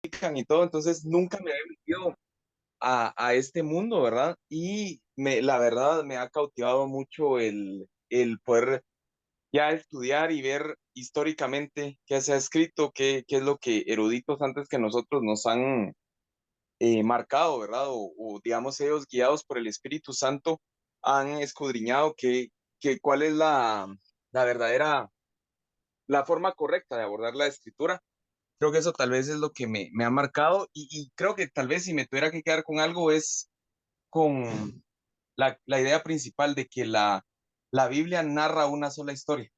y todo, entonces nunca me había metido a este mundo, ¿verdad? Y la verdad me ha cautivado mucho el poder ya estudiar y ver históricamente qué se ha escrito, qué es lo que eruditos antes que nosotros nos han marcado, ¿verdad? O digamos ellos guiados por el Espíritu Santo han escudriñado cuál es la verdadera, la forma correcta de abordar la escritura. Creo que eso tal vez es lo que me ha marcado y creo que tal vez si me tuviera que quedar con algo es con la idea principal de que la Biblia narra una sola historia,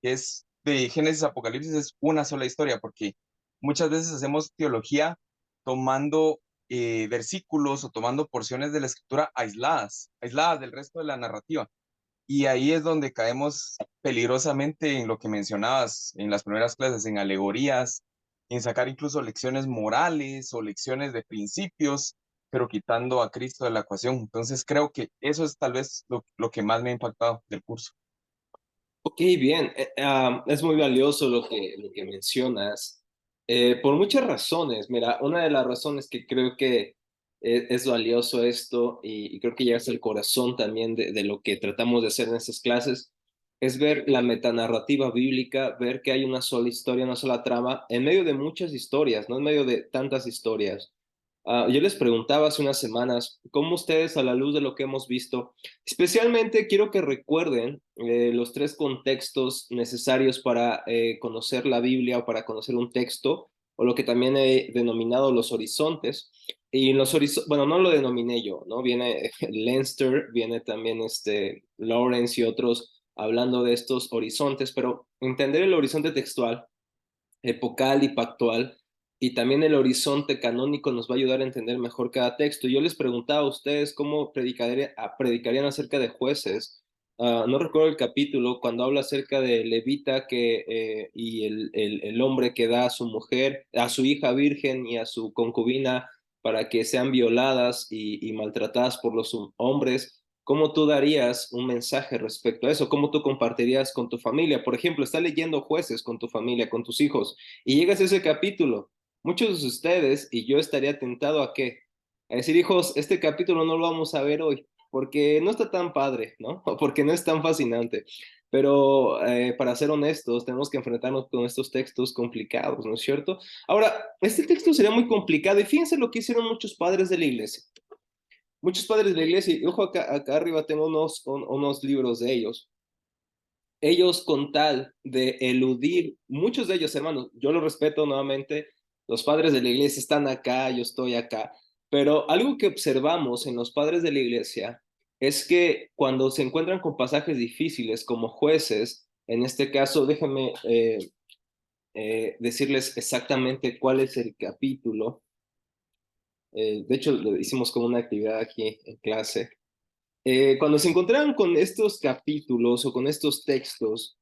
que es de Génesis a Apocalipsis, es una sola historia, porque muchas veces hacemos teología tomando versículos o tomando porciones de la escritura aisladas del resto de la narrativa. Y ahí es donde caemos peligrosamente en lo que mencionabas en las primeras clases, en alegorías, en sacar incluso lecciones morales o lecciones de principios, pero quitando a Cristo de la ecuación. Entonces creo que eso es tal vez lo que más me ha impactado del curso. Ok, bien. Es muy valioso lo que mencionas, por muchas razones. Mira, una de las razones que creo que es valioso esto y creo que llegas al corazón también de lo que tratamos de hacer en estas clases es ver la metanarrativa bíblica, ver que hay una sola historia, una sola trama, en medio de muchas historias, no en medio de tantas historias. Yo les preguntaba hace unas semanas cómo ustedes, a la luz de lo que hemos visto, especialmente quiero que recuerden los tres contextos necesarios para conocer la Biblia o para conocer un texto, o lo que también he denominado los horizontes. Y en los horizontes, bueno, no lo denominé yo, ¿no? Viene Leinster, viene también Lawrence y otros hablando de estos horizontes, pero entender el horizonte textual epocal y pactual, y también el horizonte canónico nos va a ayudar a entender mejor cada texto. Yo les preguntaba a ustedes cómo predicarían acerca de jueces. No recuerdo el capítulo cuando habla acerca de Levita y el hombre que da a su mujer, a su hija virgen y a su concubina para que sean violadas y maltratadas por los hombres. ¿Cómo tú darías un mensaje respecto a eso? ¿Cómo tú compartirías con tu familia? Por ejemplo, está leyendo jueces con tu familia, con tus hijos, y llegas a ese capítulo. Muchos de ustedes y yo estaría tentado a qué? A decir, hijos, este capítulo no lo vamos a ver hoy, porque no está tan padre, ¿no? O porque no es tan fascinante. Pero para ser honestos, tenemos que enfrentarnos con estos textos complicados, ¿no es cierto? Ahora, este texto sería muy complicado y fíjense lo que hicieron muchos padres de la iglesia. Muchos padres de la iglesia, y ojo, acá arriba tengo unos libros de ellos. Ellos con tal de eludir, muchos de ellos, hermanos, yo los respeto nuevamente, los padres de la iglesia están acá, yo estoy acá, pero algo que observamos en los padres de la iglesia es que cuando se encuentran con pasajes difíciles como jueces, en este caso, déjenme decirles exactamente cuál es el capítulo. De hecho, lo hicimos como una actividad aquí en clase. Cuando se encontraron con estos capítulos o con estos textos,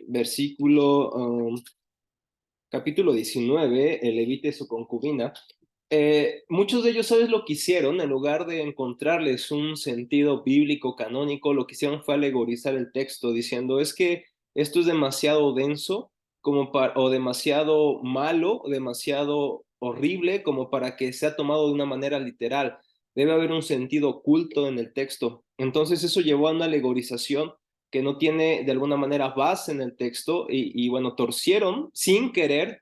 versículo, capítulo 19, el levita y su concubina, muchos de ellos, ¿sabes lo que hicieron? En lugar de encontrarles un sentido bíblico canónico, lo que hicieron fue alegorizar el texto, diciendo, es que esto es demasiado denso o demasiado malo, o demasiado horrible como para que sea tomado de una manera literal. Debe haber un sentido oculto en el texto. Entonces eso llevó a una alegorización que no tiene de alguna manera base en el texto y bueno, torcieron sin querer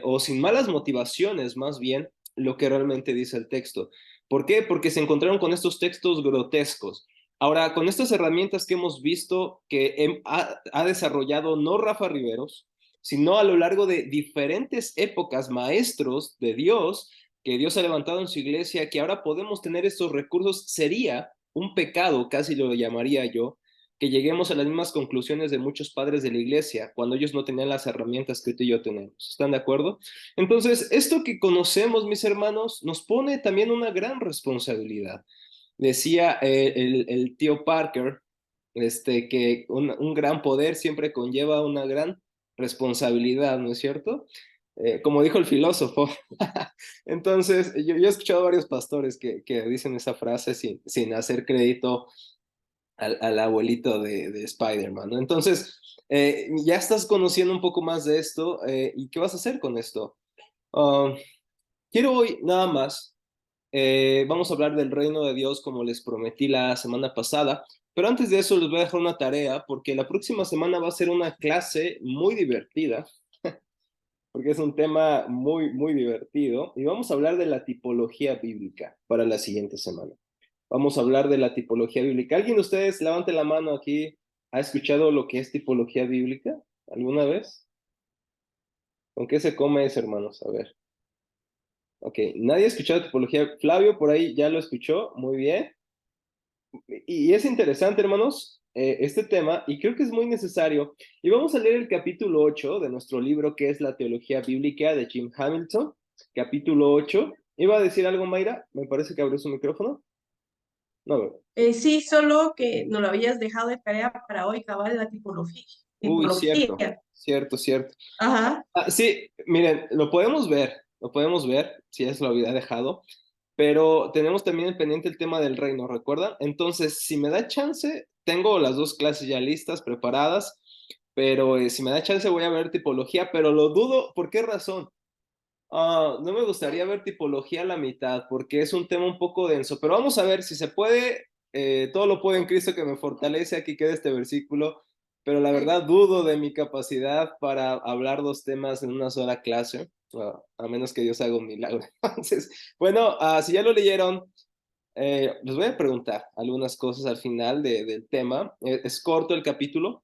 o sin malas motivaciones más bien lo que realmente dice el texto. ¿Por qué? Porque se encontraron con estos textos grotescos. Ahora, con estas herramientas que hemos visto que ha desarrollado no Rafa Riveros, sino a lo largo de diferentes épocas, maestros de Dios, que Dios ha levantado en su iglesia, que ahora podemos tener estos recursos, sería un pecado, casi lo llamaría yo, que lleguemos a las mismas conclusiones de muchos padres de la iglesia cuando ellos no tenían las herramientas que tú y yo tenemos. ¿Están de acuerdo? Entonces, esto que conocemos, mis hermanos, nos pone también una gran responsabilidad. Decía el tío Parker, que un gran poder siempre conlleva una gran responsabilidad, ¿no es cierto? Como dijo el filósofo. Entonces, yo he escuchado varios pastores que dicen esa frase sin hacer crédito al abuelito de Spider-Man, ¿no? Entonces, ya estás conociendo un poco más de esto, ¿y qué vas a hacer con esto? Ah, quiero hoy nada más, vamos a hablar del reino de Dios como les prometí la semana pasada, pero antes de eso les voy a dejar una tarea porque la próxima semana va a ser una clase muy divertida, porque es un tema muy, muy divertido y vamos a hablar de la tipología bíblica para la siguiente semana. Vamos a hablar de la tipología bíblica. ¿Alguien de ustedes, levante la mano aquí, ha escuchado lo que es tipología bíblica alguna vez? ¿Con qué se come eso, hermanos? A ver. Ok, nadie ha escuchado tipología. Flavio, por ahí ya lo escuchó. Muy bien. Y es interesante, hermanos, este tema, y creo que es muy necesario. Y vamos a leer el capítulo 8 de nuestro libro, que es la teología bíblica de Jim Hamilton. Capítulo 8. ¿Iba a decir algo, Mayra? Me parece que abrió su micrófono. No, veo. Sí, solo que nos lo habías dejado de tarea para hoy, cabal, la tipología. Uy, Tipología. cierto, cierto, cierto. Ajá. Sí, miren, lo podemos ver, si es lo había dejado, pero tenemos también el pendiente el tema del reino, ¿recuerdan? Entonces, si me da chance, tengo las dos clases ya listas, preparadas, pero si me da chance voy a ver tipología, pero lo dudo, ¿por qué razón? No me gustaría ver tipología a la mitad, porque es un tema un poco denso, pero vamos a ver si se puede, todo lo puedo en Cristo que me fortalece, aquí queda este versículo, pero la verdad dudo de mi capacidad para hablar dos temas en una sola clase, a menos que Dios haga un milagro. Entonces, bueno, si ya lo leyeron, les voy a preguntar algunas cosas al final del tema. Es corto el capítulo.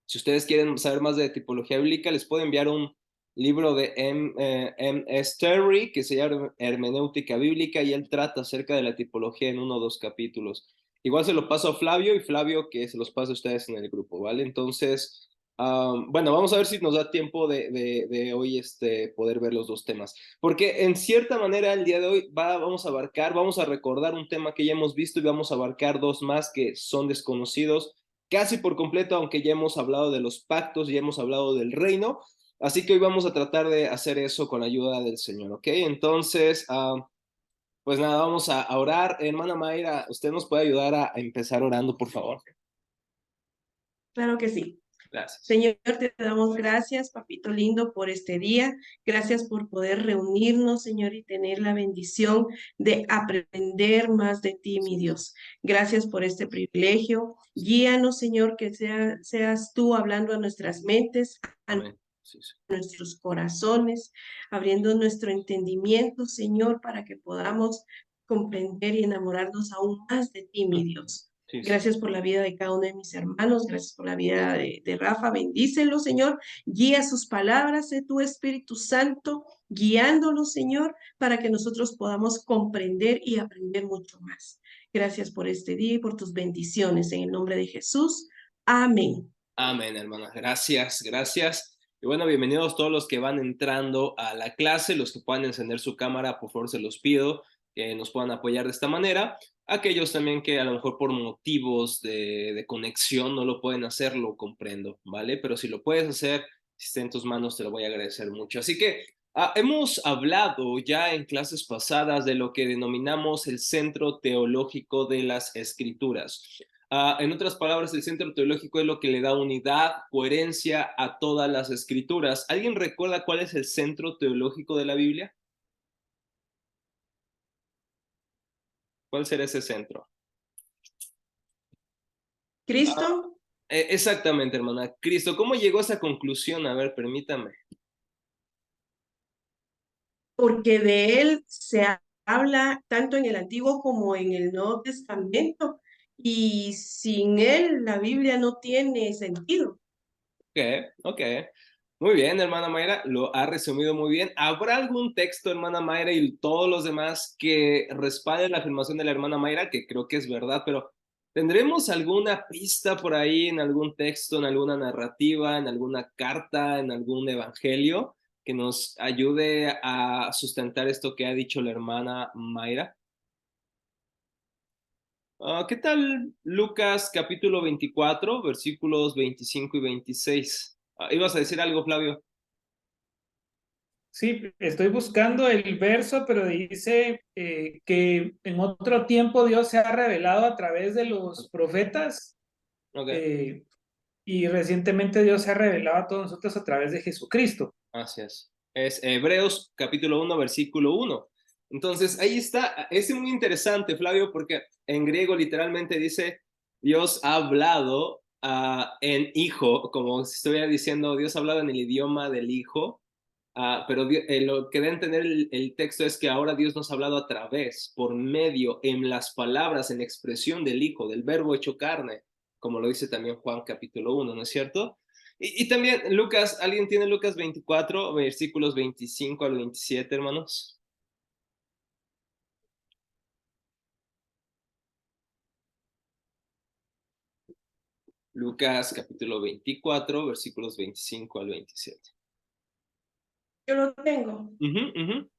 Si ustedes quieren saber más de tipología bíblica, les puedo enviar un libro de M. S. Terry que se llama Hermenéutica Bíblica y él trata acerca de la tipología en uno o dos capítulos. Igual se lo paso a Flavio y Flavio que se los pase a ustedes en el grupo, ¿vale? Entonces, bueno, vamos a ver si nos da tiempo de hoy poder ver los dos temas. Porque en cierta manera el día de hoy vamos a recordar un tema que ya hemos visto y vamos a abarcar dos más que son desconocidos casi por completo, aunque ya hemos hablado de los pactos, ya hemos hablado del reino. Así que hoy vamos a tratar de hacer eso con la ayuda del Señor, ¿ok? Entonces, pues nada, vamos a orar. Hermana Mayra, ¿usted nos puede ayudar a empezar orando, por favor? Claro que sí. Gracias. Señor, te damos gracias, papito lindo, por este día. Gracias por poder reunirnos, Señor, y tener la bendición de aprender más de ti, mi Dios. Gracias por este privilegio. Guíanos, Señor, que seas tú hablando a nuestras mentes, a Amén. Sí, sí. nuestros corazones, abriendo nuestro entendimiento, Señor, para que podamos comprender y enamorarnos aún más de ti, mi Dios. Sí, sí. Gracias por la vida de cada uno de mis hermanos, gracias por la vida de Rafa, bendícelo, Señor, guía sus palabras, sé tu Espíritu Santo, guiándolo, Señor, para que nosotros podamos comprender y aprender mucho más. Gracias por este día y por tus bendiciones, en el nombre de Jesús. Amén. Amén, hermana. Gracias, gracias. Y bueno, bienvenidos todos los que van entrando a la clase, los que puedan encender su cámara, por favor se los pido, que nos puedan apoyar de esta manera. Aquellos también que a lo mejor por motivos de conexión no lo pueden hacer, lo comprendo, ¿vale? Pero si lo puedes hacer, si está en tus manos, te lo voy a agradecer mucho. Así que hemos hablado ya en clases pasadas de lo que denominamos el centro teológico de las escrituras. En otras palabras, el centro teológico es lo que le da unidad, coherencia a todas las escrituras. ¿Alguien recuerda cuál es el centro teológico de la Biblia? ¿Cuál será ese centro? Cristo, Ah, exactamente, hermana. Cristo, ¿cómo llegó a esa conclusión? A ver, permítame. porque de él se habla tanto en el Antiguo como en el Nuevo Testamento, y sin él la Biblia no tiene sentido. Ok, ok. Muy bien, hermana Mayra, lo ha resumido muy bien. ¿Habrá algún texto, hermana Mayra, y todos los demás que respalden la afirmación de la hermana Mayra? Que creo que es verdad, pero ¿tendremos alguna pista por ahí en algún texto, en alguna narrativa, en alguna carta, en algún evangelio que nos ayude a sustentar esto que ha dicho la hermana Mayra? ¿Qué tal Lucas capítulo 24, versículos 25 y 26? ¿Ibas a decir algo, Flavio? Sí, estoy buscando el verso, pero dice que en otro tiempo Dios se ha revelado a través de los profetas Ok, eh, y recientemente Dios se ha revelado a todos nosotros a través de Jesucristo. así es. Es Hebreos capítulo 1, versículo 1. Entonces, ahí está. Es muy interesante, Flavio, porque en griego literalmente dice, Dios ha hablado en hijo, como si estuviera diciendo, Dios ha hablado en el idioma del hijo, pero lo que da a entender el texto es que ahora Dios nos ha hablado a través, por medio, en las palabras, en la expresión del hijo, del verbo hecho carne, como lo dice también Juan capítulo 1, ¿no es cierto? Y también Lucas, ¿alguien tiene Lucas 24, versículos 25 al 27, hermanos? Lucas capítulo 24, versículos 25 al 27. Yo lo tengo. Ujú, ujú.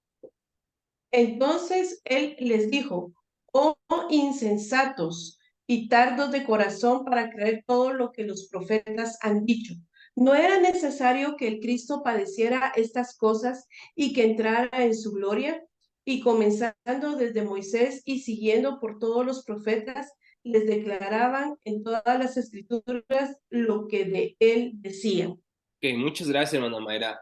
Entonces él les dijo, oh insensatos y tardos de corazón para creer todo lo que los profetas han dicho. ¿No era necesario que el Cristo padeciera estas cosas y que entrara en su gloria? Y comenzando desde Moisés y siguiendo por todos los profetas, les declaraban en todas las escrituras lo que de él decían. Ok, muchas gracias, hermana Mayra.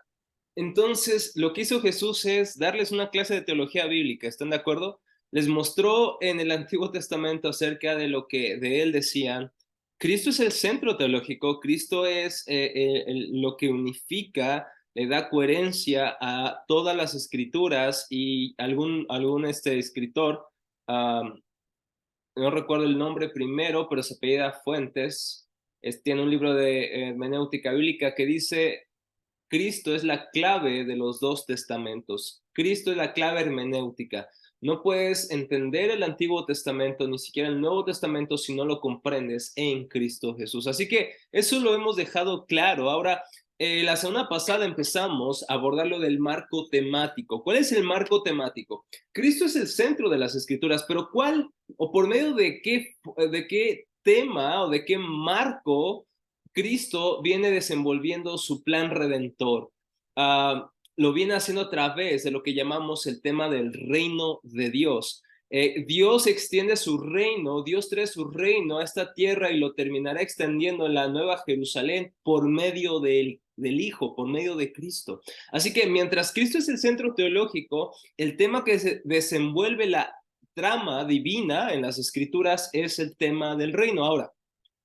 Entonces, lo que hizo Jesús es darles una clase de teología bíblica, ¿están de acuerdo? Les mostró en el Antiguo Testamento acerca de lo que de él decían. Cristo es el centro teológico, Cristo es lo que unifica, le da coherencia a todas las escrituras y algún escritor, um, no recuerdo el nombre primero, pero se apellida Fuentes, tiene un libro de hermenéutica bíblica que dice Cristo es la clave de los dos testamentos. Cristo es la clave hermenéutica. No puedes entender el Antiguo Testamento, ni siquiera el Nuevo Testamento, si no lo comprendes en Cristo Jesús. Así que eso lo hemos dejado claro. Ahora, la semana pasada empezamos a abordar lo del marco temático. ¿Cuál es el marco temático? Cristo es el centro de las Escrituras, pero ¿cuál o por medio de qué tema o de qué marco Cristo viene desenvolviendo su plan redentor? Lo viene haciendo a través de lo que llamamos el tema del reino de Dios. Dios extiende su reino, Dios trae su reino a esta tierra y lo terminará extendiendo en la Nueva Jerusalén por medio del Hijo, por medio de Cristo. Así que mientras Cristo es el centro teológico, el tema que se desenvuelve la trama divina en las Escrituras es el tema del reino. Ahora,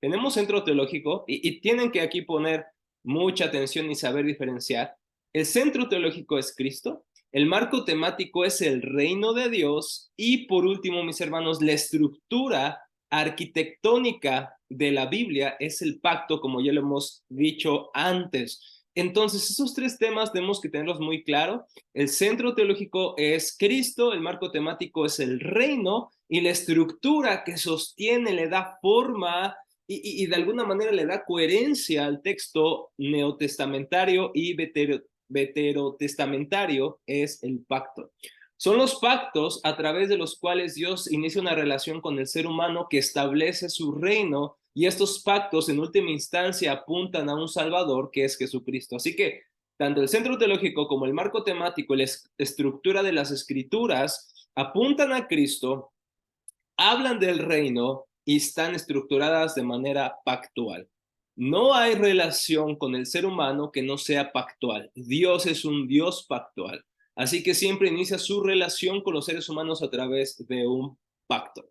tenemos centro teológico y tienen que aquí poner mucha atención y saber diferenciar. El centro teológico es Cristo, el marco temático es el reino de Dios y por último, mis hermanos, la estructura arquitectónica de la Biblia es el pacto, como ya lo hemos dicho antes. Entonces, esos tres temas tenemos que tenerlos muy claro. El centro teológico es Cristo, el marco temático es el reino y la estructura que sostiene, le da forma y de alguna manera le da coherencia al texto neotestamentario y veterotestamentario es el pacto. Son los pactos a través de los cuales Dios inicia una relación con el ser humano que establece su reino y estos pactos en última instancia apuntan a un Salvador que es Jesucristo. Así que tanto el centro teológico como el marco temático y la estructura de las escrituras apuntan a Cristo, hablan del reino y están estructuradas de manera pactual. No hay relación con el ser humano que no sea pactual. Dios es un Dios pactual. Así que siempre inicia su relación con los seres humanos a través de un pacto.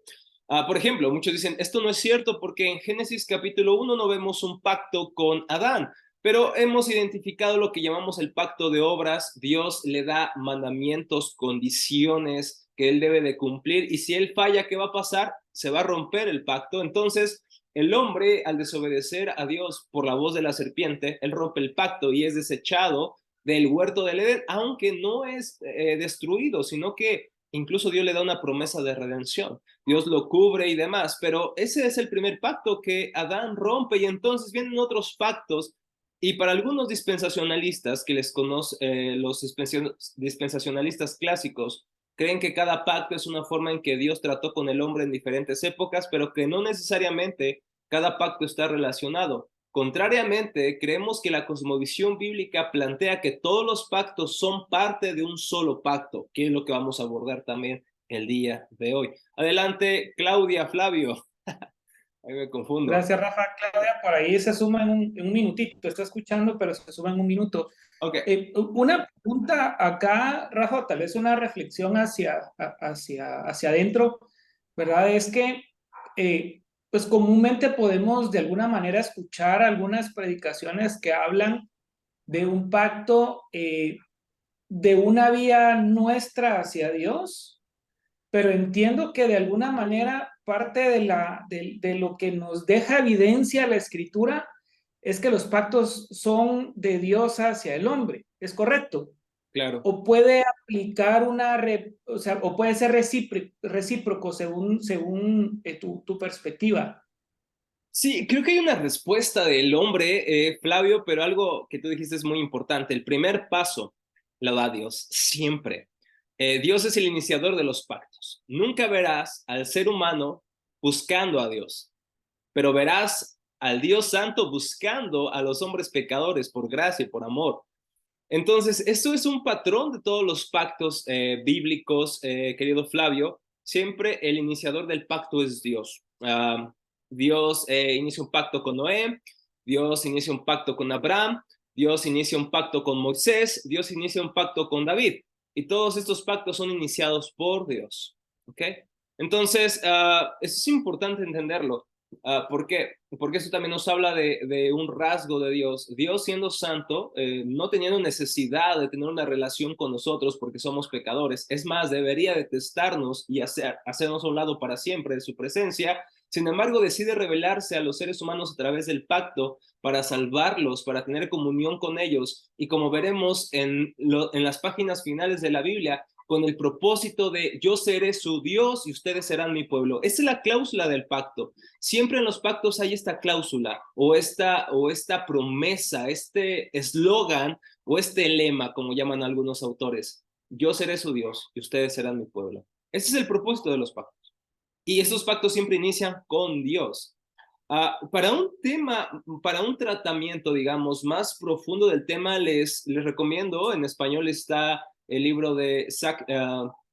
Por ejemplo, muchos dicen, esto no es cierto porque en Génesis capítulo 1 no vemos un pacto con Adán, pero hemos identificado lo que llamamos el pacto de obras. Dios le da mandamientos, condiciones que él debe de cumplir y si él falla, ¿qué va a pasar? Se va a romper el pacto. Entonces, el hombre, al desobedecer a Dios por la voz de la serpiente, él rompe el pacto y es desechado del huerto del Edén, aunque no es destruido, sino que incluso Dios le da una promesa de redención. Dios lo cubre y demás, pero ese es el primer pacto que Adán rompe y entonces vienen otros pactos. Y para algunos dispensacionalistas que les conocen, los dispensacionalistas clásicos, creen que cada pacto es una forma en que Dios trató con el hombre en diferentes épocas, pero que no necesariamente cada pacto está relacionado. Contrariamente, creemos que la cosmovisión bíblica plantea que todos los pactos son parte de un solo pacto, que es lo que vamos a abordar también el día de hoy. Adelante, Claudia, Flavio. Ahí me confundo. Gracias, Rafa. Claudia, por ahí se suma en un minutito. Está escuchando, pero se suma en un minuto. Ok, Una pregunta acá, Rafa, tal vez una reflexión hacia adentro, ¿verdad? Es que, pues comúnmente podemos de alguna manera escuchar algunas predicaciones que hablan de un pacto, de una vía nuestra hacia Dios, pero entiendo que de alguna manera parte de lo que nos deja evidencia la Escritura es que los pactos son de Dios hacia el hombre, ¿es correcto? claro. O puede aplicar o sea, o puede ser recíproco según tu perspectiva. Sí, creo que hay una respuesta del hombre, Flavio, pero algo que tú dijiste es muy importante. El primer paso lo da Dios, siempre. Dios es el iniciador de los pactos. Nunca verás al ser humano buscando a Dios, pero verás al Dios Santo buscando a los hombres pecadores por gracia y por amor. Entonces, esto es un patrón de todos los pactos bíblicos, querido Flavio. Siempre el iniciador del pacto es Dios. Dios inicia un pacto con Noé, Dios inicia un pacto con Abraham, Dios inicia un pacto con Moisés, Dios inicia un pacto con David. Y todos estos pactos son iniciados por Dios. ¿Ok? Entonces, eso es importante entenderlo. ¿Por qué? Porque eso también nos habla de un rasgo de Dios. Dios siendo santo, no teniendo necesidad de tener una relación con nosotros porque somos pecadores. Es más, debería detestarnos y hacernos a un lado para siempre de su presencia. Sin embargo, decide revelarse a los seres humanos a través del pacto para salvarlos, para tener comunión con ellos. Y como veremos en las páginas finales de la Biblia, con el propósito de yo seré su Dios y ustedes serán mi pueblo. Esa es la cláusula del pacto. Siempre en los pactos hay esta cláusula o esta promesa, este eslogan o este lema, como llaman algunos autores. Yo seré su Dios y ustedes serán mi pueblo. Ese es el propósito de los pactos. Y estos pactos siempre inician con Dios. Para un tema, para un tratamiento, digamos, más profundo del tema, les recomiendo, en español está el libro de Zach,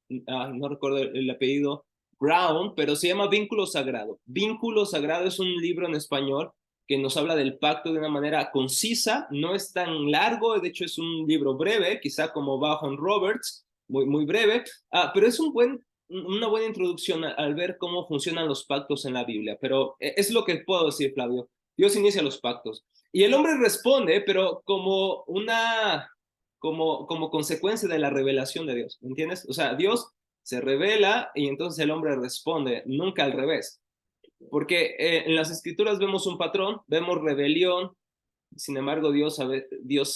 no recuerdo el apellido, Brown, pero se llama Vínculo Sagrado. Vínculo Sagrado es un libro en español que nos habla del pacto de una manera concisa, no es tan largo, de hecho es un libro breve, quizá como Vaughan Roberts, muy breve, pero es una buena introducción al ver cómo funcionan los pactos en la Biblia, pero es lo que puedo decir, Flavio. Dios inicia los pactos y el hombre responde, pero como consecuencia de la revelación de Dios, ¿entiendes? O sea, Dios se revela y entonces el hombre responde, nunca al revés. Porque en las escrituras vemos un patrón, vemos rebelión, sin embargo Dios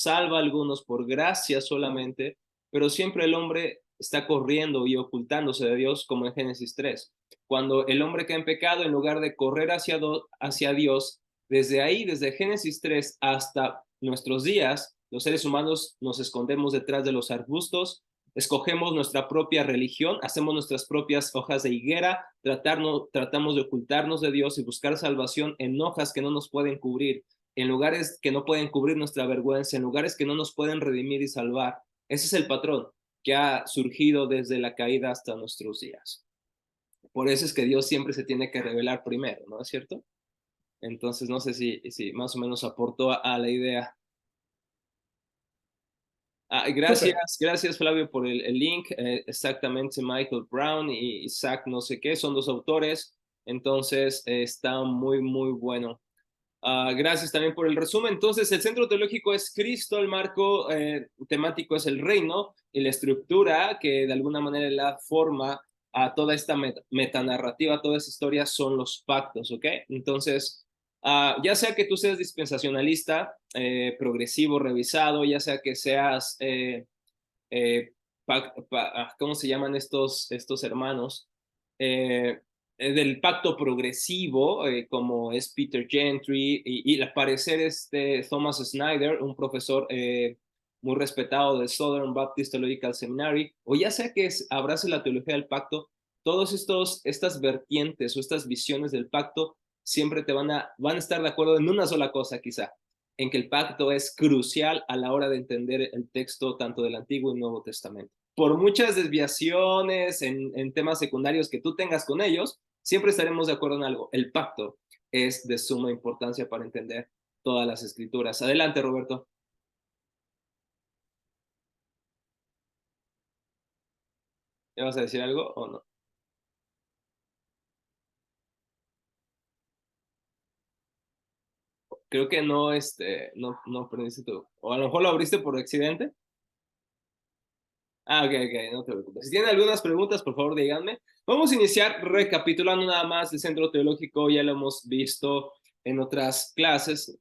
salva a algunos por gracia solamente, pero siempre el hombre está corriendo y ocultándose de Dios, como en Génesis 3. Cuando el hombre cae en pecado, en lugar de correr hacia Dios, desde ahí, desde Génesis 3 hasta nuestros días, los seres humanos nos escondemos detrás de los arbustos, escogemos nuestra propia religión, hacemos nuestras propias hojas de higuera, tratamos de ocultarnos de Dios y buscar salvación en hojas que no nos pueden cubrir, en lugares que no pueden cubrir nuestra vergüenza, en lugares que no nos pueden redimir y salvar. Ese es el patrón que ha surgido desde la caída hasta nuestros días. Por eso es que Dios siempre se tiene que revelar primero, ¿no es cierto? Entonces, no sé si más o menos aportó a la idea. Súper. Gracias Flavio por el link. Exactamente, Michael Brown y Isaac no sé qué, son dos autores. Entonces, está muy bueno. Gracias también por el resumen. Entonces, el centro teológico es Cristo, el marco temático es el reino y la estructura que de alguna manera la forma a toda esta metanarrativa, toda esta historia son los pactos, ¿ok? Entonces, ya sea que tú seas dispensacionalista, progresivo, revisado, ya sea que seas, eh, ¿cómo se llaman estos hermanos? Del pacto progresivo, como es Peter Gentry, y al parecer Thomas Snyder, un profesor muy respetado del Southern Baptist Theological Seminary, o ya sea que abrace la teología del pacto, todos estas vertientes o estas visiones del pacto siempre van a estar de acuerdo en una sola cosa quizá, en que el pacto es crucial a la hora de entender el texto tanto del Antiguo y Nuevo Testamento. Por muchas desviaciones en temas secundarios que tú tengas con ellos, siempre estaremos de acuerdo en algo. El pacto es de suma importancia para entender todas las escrituras. Adelante, Roberto. ¿Ya vas a decir algo o no? Creo que no, no aprendiste tú. O a lo mejor lo abriste por accidente. Ah, ok, no te preocupes. Si tienen algunas preguntas, por favor, díganme. Vamos a iniciar recapitulando nada más el centro teológico, ya lo hemos visto en otras clases.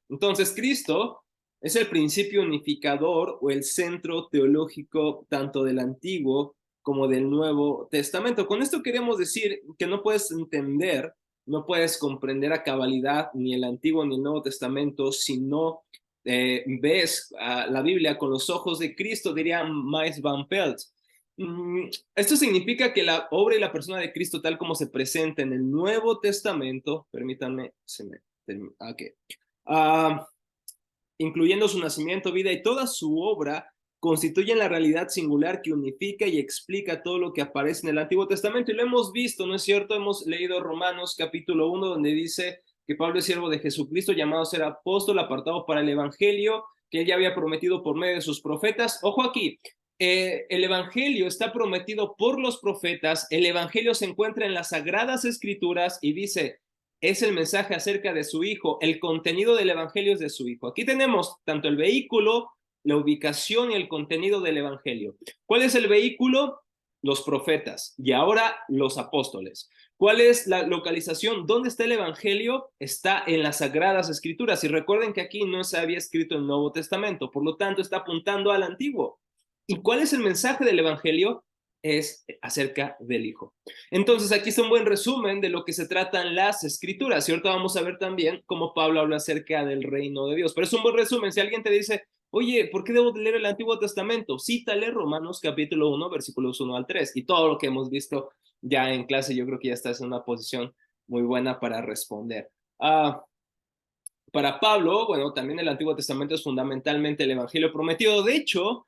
Entonces, Cristo es el principio unificador o el centro teológico tanto del Antiguo como del Nuevo Testamento. Con esto queremos decir que no puedes entender, no puedes comprender a cabalidad ni el Antiguo ni el Nuevo Testamento si no ves la Biblia con los ojos de Cristo, diría Maes Van Pelt. Esto significa que la obra y la persona de Cristo, tal como se presenta en el Nuevo Testamento, permítanme, okay. Incluyendo su nacimiento, vida y toda su obra, constituyen la realidad singular que unifica y explica todo lo que aparece en el Antiguo Testamento. Y lo hemos visto, ¿no es cierto? Hemos leído Romanos capítulo 1, donde dice que Pablo es siervo de Jesucristo, llamado a ser apóstol, apartado para el evangelio, que él ya había prometido por medio de sus profetas. Ojo aquí, el evangelio está prometido por los profetas, el evangelio se encuentra en las sagradas escrituras y dice, es el mensaje acerca de su hijo, el contenido del evangelio es de su hijo. Aquí tenemos tanto el vehículo, la ubicación y el contenido del evangelio. ¿Cuál es el vehículo? Los profetas y ahora los apóstoles. ¿Cuál es la localización? ¿Dónde está el evangelio? Está en las sagradas escrituras. Y recuerden que aquí no se había escrito el Nuevo Testamento, por lo tanto está apuntando al antiguo. ¿Y cuál es el mensaje del evangelio? Es acerca del hijo. Entonces aquí está un buen resumen de lo que se tratan las escrituras. Y ahorita vamos a ver también cómo Pablo habla acerca del reino de Dios. Pero es un buen resumen. Si alguien te dice, oye, ¿por qué debo leer el Antiguo Testamento? Cítale Romanos capítulo 1, versículos 1 al 3. Y todo lo que hemos visto ya en clase, yo creo que ya estás en una posición muy buena para responder. Para Pablo, bueno, también el Antiguo Testamento es fundamentalmente el Evangelio prometido. De hecho,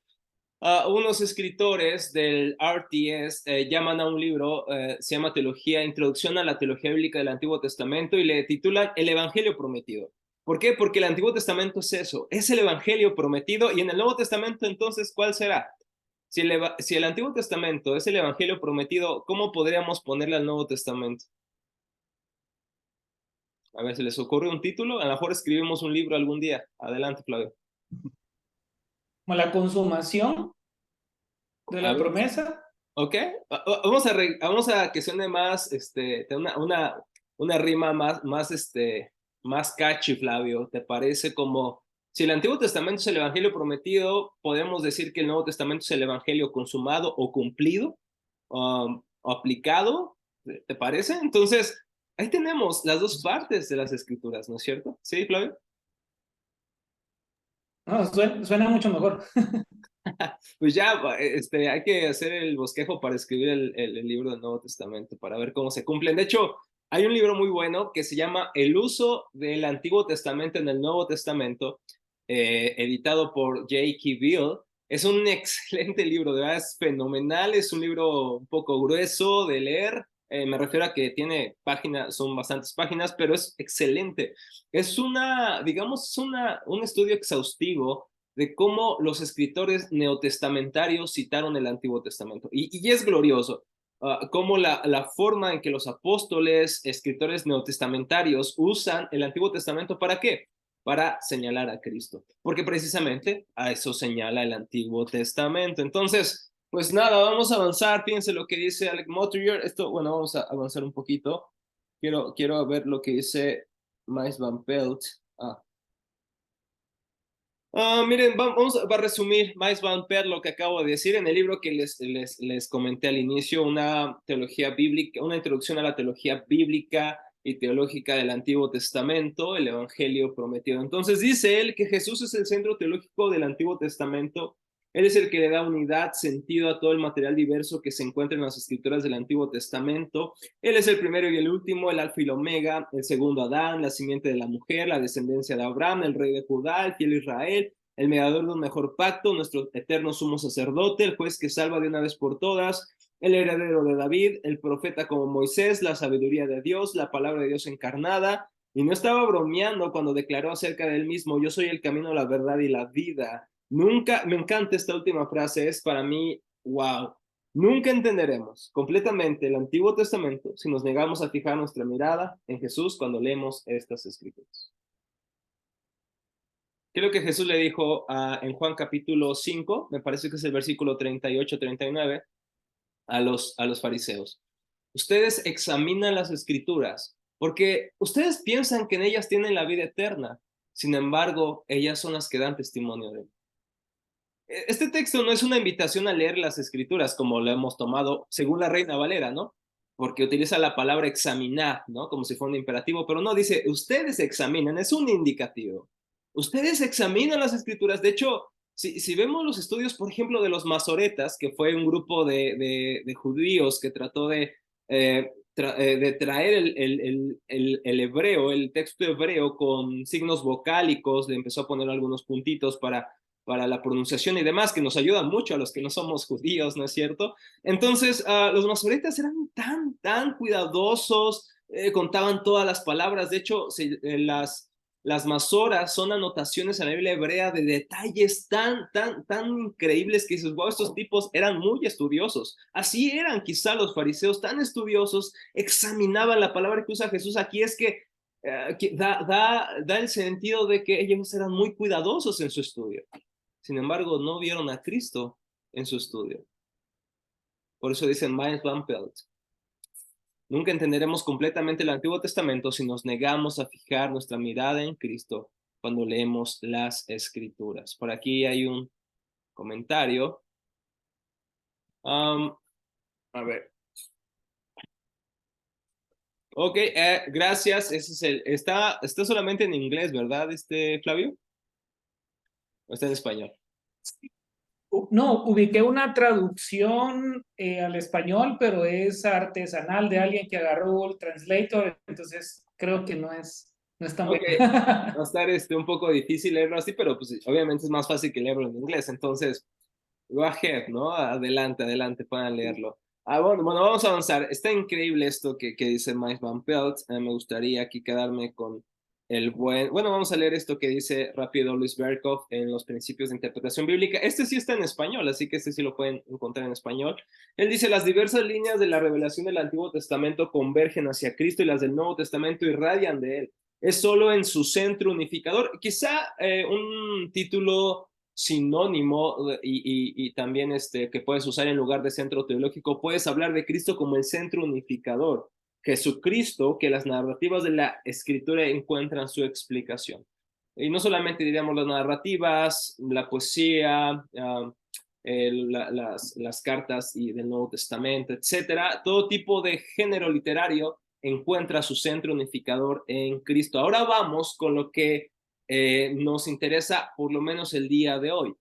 unos escritores del RTS llaman a un libro, se llama Teología, Introducción a la Teología Bíblica del Antiguo Testamento y le titulan El Evangelio Prometido. ¿Por qué? Porque el Antiguo Testamento es eso, es el Evangelio prometido y en el Nuevo Testamento entonces, ¿cuál será? Si el Antiguo Testamento es el Evangelio prometido, ¿cómo podríamos ponerle al Nuevo Testamento? A ver, ¿se les ocurre un título? A lo mejor escribimos un libro algún día. Adelante, Flavio. Como la consumación de A la ver. promesa. ¿Ok? Vamos a que suene más, una rima más catchy, Flavio. ¿Te parece como, si el Antiguo Testamento es el Evangelio prometido, podemos decir que el Nuevo Testamento es el Evangelio consumado o cumplido, o aplicado? ¿Te parece? Entonces, ahí tenemos las dos partes de las escrituras, ¿no es cierto? ¿Sí, Flavio? No, suena mucho mejor. Pues ya, hay que hacer el bosquejo para escribir el libro del Nuevo Testamento, para ver cómo se cumplen. De hecho, hay un libro muy bueno que se llama El uso del Antiguo Testamento en el Nuevo Testamento, editado por J.K. Bill. Es un excelente libro, de verdad es fenomenal, es un libro un poco grueso de leer, me refiero a que tiene páginas, son bastantes páginas, pero es excelente. Es digamos, un estudio exhaustivo de cómo los escritores neotestamentarios citaron el Antiguo Testamento. Y es glorioso cómo la forma en que los apóstoles, escritores neotestamentarios usan el Antiguo Testamento, ¿para qué? Para señalar a Cristo, porque precisamente a eso señala el Antiguo Testamento. Entonces, pues nada, vamos a avanzar. Fíjense lo que dice Alec Motyer. Bueno, vamos a avanzar un poquito. Quiero ver lo que dice Maes Van Pelt. Miren, va a resumir Maes Van Pelt lo que acabo de decir en el libro que les comenté al inicio, una teología bíblica, una introducción a la teología bíblica y teológica del Antiguo Testamento, el Evangelio prometido. Entonces dice él que Jesús es el centro teológico del Antiguo Testamento. Él es el que le da unidad, sentido a todo el material diverso que se encuentra en las escrituras del Antiguo Testamento. Él es el primero y el último, el alfa y el omega, el segundo Adán, la simiente de la mujer, la descendencia de Abraham, el rey de Judá, el fiel Israel, el mediador de un mejor pacto, nuestro eterno sumo sacerdote, el juez que salva de una vez por todas, el heredero de David, el profeta como Moisés, la sabiduría de Dios, la palabra de Dios encarnada. Y no estaba bromeando cuando declaró acerca de él mismo, yo soy el camino, la verdad y la vida. Nunca, me encanta esta última frase, es para mí, wow. Nunca entenderemos completamente el Antiguo Testamento si nos negamos a fijar nuestra mirada en Jesús cuando leemos estas escrituras. ¿Qué es lo que Jesús le dijo en Juan capítulo 5? Me parece que es el versículo 38-39 a los fariseos. Ustedes examinan las escrituras porque ustedes piensan que en ellas tienen la vida eterna. Sin embargo, ellas son las que dan testimonio de él. Este texto no es una invitación a leer las escrituras como lo hemos tomado según la Reina Valera, ¿no? Porque utiliza la palabra examinar, ¿no? Como si fuera un imperativo, pero no dice, ustedes examinan, es un indicativo. Ustedes examinan las escrituras. De hecho, si vemos los estudios, por ejemplo, de los masoretas, que fue un grupo de judíos que trató de traer el hebreo, el texto hebreo con signos vocálicos, le empezó a poner algunos puntitos para la pronunciación y demás, que nos ayudan mucho a los que no somos judíos, ¿no es cierto? Entonces, los masoretas eran tan cuidadosos, contaban todas las palabras. De hecho, las masoras son anotaciones en la Biblia hebrea de detalles tan increíbles que dices, wow, estos tipos eran muy estudiosos. Así eran quizá los fariseos, tan estudiosos, examinaban la palabra que usa Jesús aquí, es que da el sentido de que ellos eran muy cuidadosos en su estudio. Sin embargo, no vieron a Cristo en su estudio. Por eso dicen Miles Van Pelt. Nunca entenderemos completamente el Antiguo Testamento si nos negamos a fijar nuestra mirada en Cristo cuando leemos las Escrituras. Por aquí hay un comentario. A ver. Ok, gracias. Ese es está solamente en inglés, ¿verdad, Flavio? ¿O está en español? No, ubiqué una traducción al español, pero es artesanal de alguien que agarró Google Translator, entonces creo que no es tan Ok, bueno. va a estar un poco difícil leerlo así, pero pues obviamente es más fácil que leerlo en inglés, entonces, go ahead, ¿no? Adelante, puedan leerlo. Bueno, vamos a avanzar. Está increíble esto que dice Miles Van Pelt. Me gustaría aquí quedarme con bueno, vamos a leer esto que dice rápido Luis Berkhoff en los principios de interpretación bíblica. Este sí está en español, así que este sí lo pueden encontrar en español. Él dice, las diversas líneas de la revelación del Antiguo Testamento convergen hacia Cristo y las del Nuevo Testamento irradian de él. Es solo en su centro unificador. Quizá un título sinónimo y también que puedes usar en lugar de centro teológico, puedes hablar de Cristo como el centro unificador. Jesucristo, que las narrativas de la Escritura encuentran su explicación. Y no solamente diríamos las narrativas, la poesía, las cartas del Nuevo Testamento, etcétera, todo tipo de género literario encuentra su centro unificador en Cristo. Ahora vamos con lo que nos interesa por lo menos el día de hoy.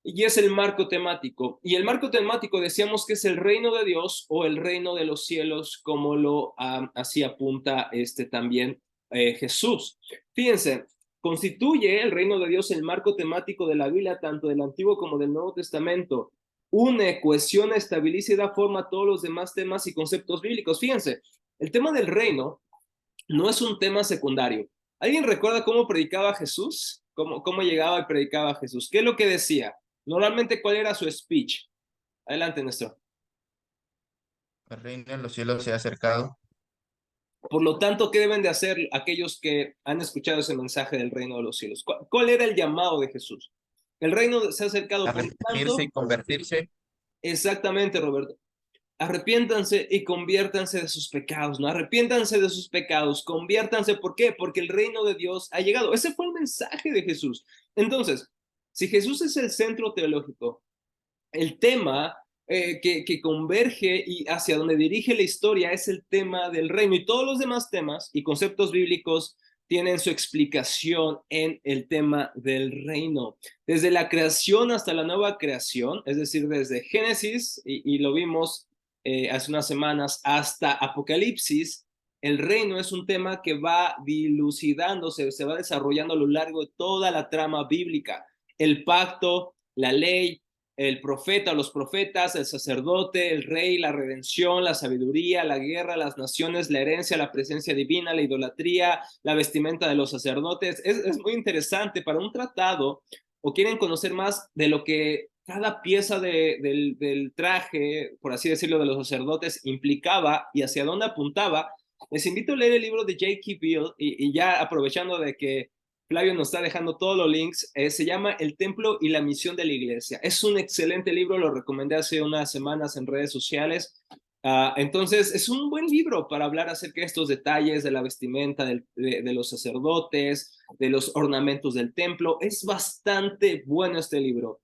Y es el marco temático. Y el marco temático decíamos que es el reino de Dios o el reino de los cielos, como lo así apunta también Jesús. Fíjense, constituye el reino de Dios el marco temático de la Biblia, tanto del Antiguo como del Nuevo Testamento. Une, cohesiona, estabiliza y da forma a todos los demás temas y conceptos bíblicos. Fíjense, el tema del reino no es un tema secundario. ¿Alguien recuerda cómo predicaba Jesús? ¿Cómo llegaba y predicaba Jesús? ¿Qué es lo que decía? Normalmente, ¿cuál era su speech? Adelante, Néstor. El reino de los cielos se ha acercado. Por lo tanto, ¿qué deben de hacer aquellos que han escuchado ese mensaje del reino de los cielos? ¿Cuál era el llamado de Jesús? El reino se ha acercado. Arrepentirse y convertirse. Exactamente, Roberto. Arrepiéntanse y conviértanse de sus pecados, ¿no? Arrepiéntanse de sus pecados, conviértanse. ¿Por qué? Porque el reino de Dios ha llegado. Ese fue el mensaje de Jesús. Entonces, si Jesús es el centro teológico, el tema que converge y hacia donde dirige la historia es el tema del reino, y todos los demás temas y conceptos bíblicos tienen su explicación en el tema del reino. Desde la creación hasta la nueva creación, es decir, desde Génesis, y lo vimos hace unas semanas, hasta Apocalipsis, el reino es un tema que va dilucidándose, se va desarrollando a lo largo de toda la trama bíblica. El pacto, la ley, el profeta, los profetas, el sacerdote, el rey, la redención, la sabiduría, la guerra, las naciones, la herencia, la presencia divina, la idolatría, la vestimenta de los sacerdotes. Es muy interesante para un tratado, o quieren conocer más de lo que cada pieza del traje, por así decirlo, de los sacerdotes implicaba y hacia dónde apuntaba. Les invito a leer el libro de J.K. Bill y ya aprovechando de que Flavio nos está dejando todos los links, se llama El Templo y la Misión de la Iglesia. Es un excelente libro, lo recomendé hace unas semanas en redes sociales. Entonces, es un buen libro para hablar acerca de estos detalles de la vestimenta de los sacerdotes, de los ornamentos del templo. Es bastante bueno este libro.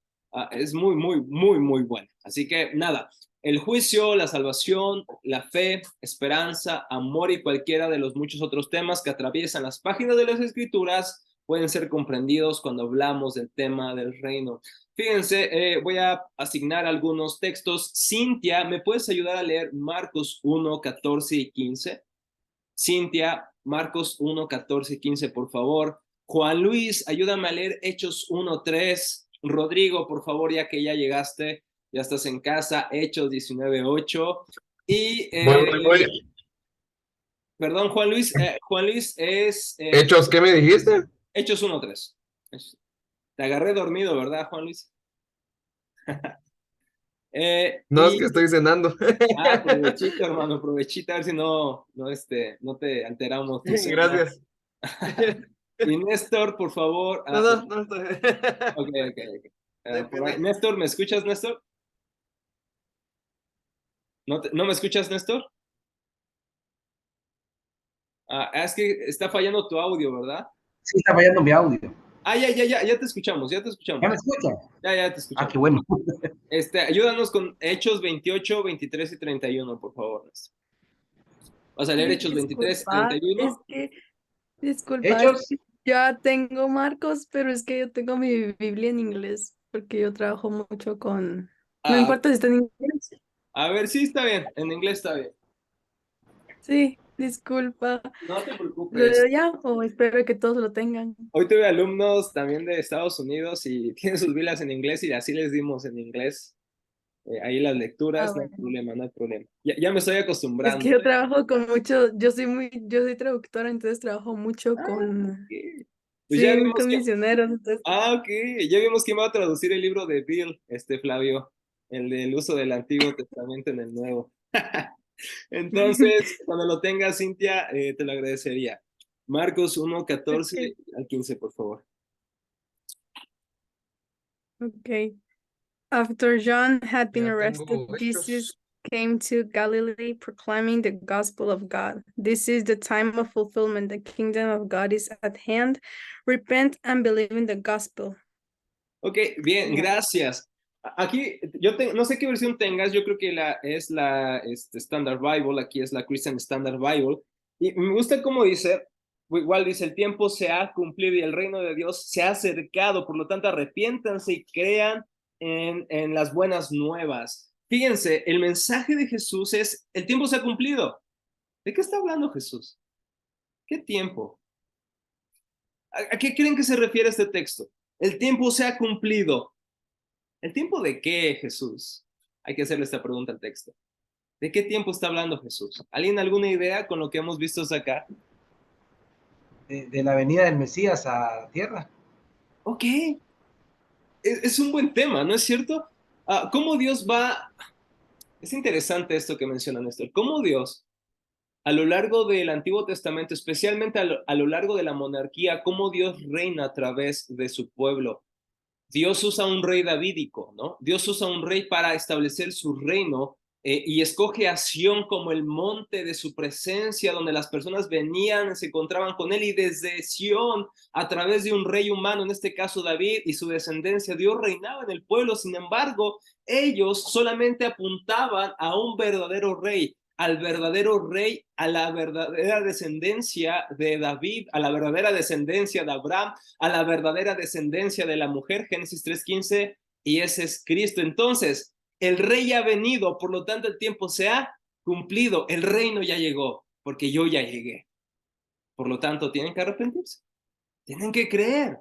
Es muy, muy, muy, muy bueno. Así que nada, el juicio, la salvación, la fe, esperanza, amor y cualquiera de los muchos otros temas que atraviesan las páginas de las Escrituras pueden ser comprendidos cuando hablamos del tema del reino. Fíjense, voy a asignar algunos textos. Cintia, ¿me puedes ayudar a leer Marcos 1, 14 y 15? Cintia, Marcos 1, 14 y 15, por favor. Juan Luis, ayúdame a leer Hechos 1, 3. Rodrigo, por favor, ya que ya llegaste, ya estás en casa, Hechos 19, 8. Y, Voy. perdón, Juan Luis es... Hechos, ¿qué me dijiste? Hechos 1, 3. Te agarré dormido, ¿verdad, Juan Luis? No, es que estoy cenando. Provechito, hermano, provechito, a ver si no te alteramos tu cena. Gracias. Y Néstor, por favor. No estoy. Ok. Por ahí. Néstor, ¿me escuchas, Néstor? ¿No me escuchas, Néstor? Es que está fallando tu audio, ¿verdad? Sí, está fallando mi audio. Ya te escuchamos, ¿Ya me escuchan? Ya te escuchamos. Qué bueno. Ayúdanos con Hechos 28, 23 y 31, por favor, Néstor. Vas a leer Hechos 23 y 31. Disculpa, Hechos. ya tengo Marcos, pero es que yo tengo mi Biblia en inglés, porque yo trabajo mucho con... No importa si está en inglés. A ver, sí, está bien, en inglés está bien. Sí, disculpa. No te ¿Lo preocupes. leo ya o espero que todos lo tengan? Hoy tuve alumnos también de Estados Unidos y tienen sus Biblias en inglés y así les dimos en inglés. Ahí las lecturas, no hay Bueno. problema. Ya me estoy Es acostumbrando. que yo trabajo con mucho, yo soy traductora, entonces trabajo mucho con, Ok. Pues sí, ya vimos con misioneros, entonces, ok, ya vimos quién va a traducir el libro de Bill, Flavio, el del uso del Antiguo Testamento en el Nuevo. Entonces, cuando lo tengas, Cintia, te lo agradecería. Marcos 1, 14 al 15, por favor. okay. After John had been Ya arrested, tengo Jesus Hechos. came to Galilee proclaiming the gospel of God. This is the time of fulfillment. The kingdom of God is at hand. Repent and believe in the gospel. Ok, bien, gracias. Aquí, no sé qué versión tengas, yo creo que es la Standard Bible, aquí es la Christian Standard Bible, y me gusta cómo dice, igual dice, el tiempo se ha cumplido y el reino de Dios se ha acercado, por lo tanto arrepiéntanse y crean en las buenas nuevas. Fíjense, el mensaje de Jesús es, el tiempo se ha cumplido. ¿De qué está hablando Jesús? ¿Qué tiempo? ¿A qué creen que se refiere este texto? El tiempo se ha cumplido. ¿El tiempo de qué, Jesús? Hay que hacerle esta pregunta al texto. ¿De qué tiempo está hablando Jesús? ¿Alguien alguna idea con lo que hemos visto hasta acá? De la venida del Mesías a la tierra. Ok. Es un buen tema, ¿no es cierto? ¿Cómo Dios va? Es interesante esto que menciona Néstor. ¿Cómo Dios, a lo largo del Antiguo Testamento, especialmente a lo largo de la monarquía, cómo Dios reina a través de su pueblo? Dios usa un rey davídico, ¿no? Dios usa un rey para establecer su reino y escoge a Sión como el monte de su presencia, donde las personas venían, se encontraban con él y desde Sión, a través de un rey humano, en este caso David y su descendencia, Dios reinaba en el pueblo. Sin embargo, ellos solamente apuntaban a un verdadero rey, al verdadero rey, a la verdadera descendencia de David, a la verdadera descendencia de Abraham, a la verdadera descendencia de la mujer, Génesis 3:15, y ese es Cristo. Entonces, el rey ha venido, por lo tanto el tiempo se ha cumplido, el reino ya llegó, porque yo ya llegué. Por lo tanto, tienen que arrepentirse, tienen que creer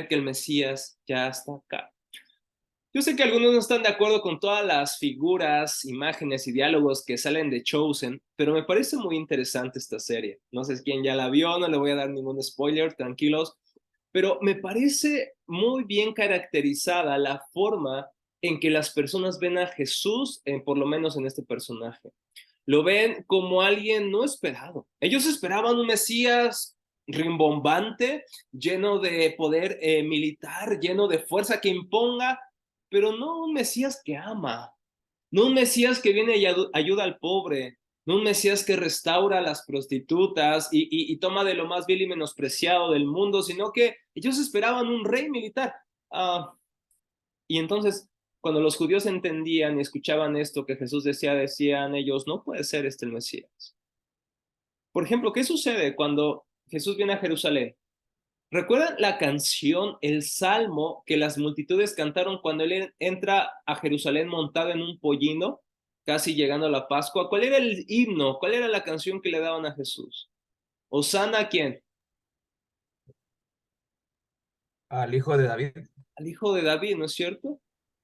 que el Mesías ya está acá. Yo sé que algunos no están de acuerdo con todas las figuras, imágenes y diálogos que salen de Chosen, pero me parece muy interesante esta serie. No sé quién ya la vio, no le voy a dar ningún spoiler, tranquilos. pero me parece muy bien caracterizada la forma en que las personas ven a Jesús, por lo menos en este personaje. Lo ven como alguien no esperado. Ellos esperaban un Mesías rimbombante, lleno de poder militar, lleno de fuerza que imponga, pero no un Mesías que ama, no un Mesías que viene y ayuda al pobre, no un Mesías que restaura a las prostitutas y toma de lo más vil y menospreciado del mundo, sino que ellos esperaban un rey militar. Y entonces, cuando los judíos entendían y escuchaban esto que Jesús decía, decían ellos, no puede ser este el Mesías. Por ejemplo, ¿qué sucede cuando Jesús viene a Jerusalén? ¿Recuerdan la canción, el salmo que las multitudes cantaron cuando él entra a Jerusalén montado en un pollino, casi llegando a la Pascua? ¿Cuál era el himno? ¿Cuál era la canción que le daban a Jesús? ¿Hosana a quién? Al hijo de David. Al hijo de David, ¿no es cierto?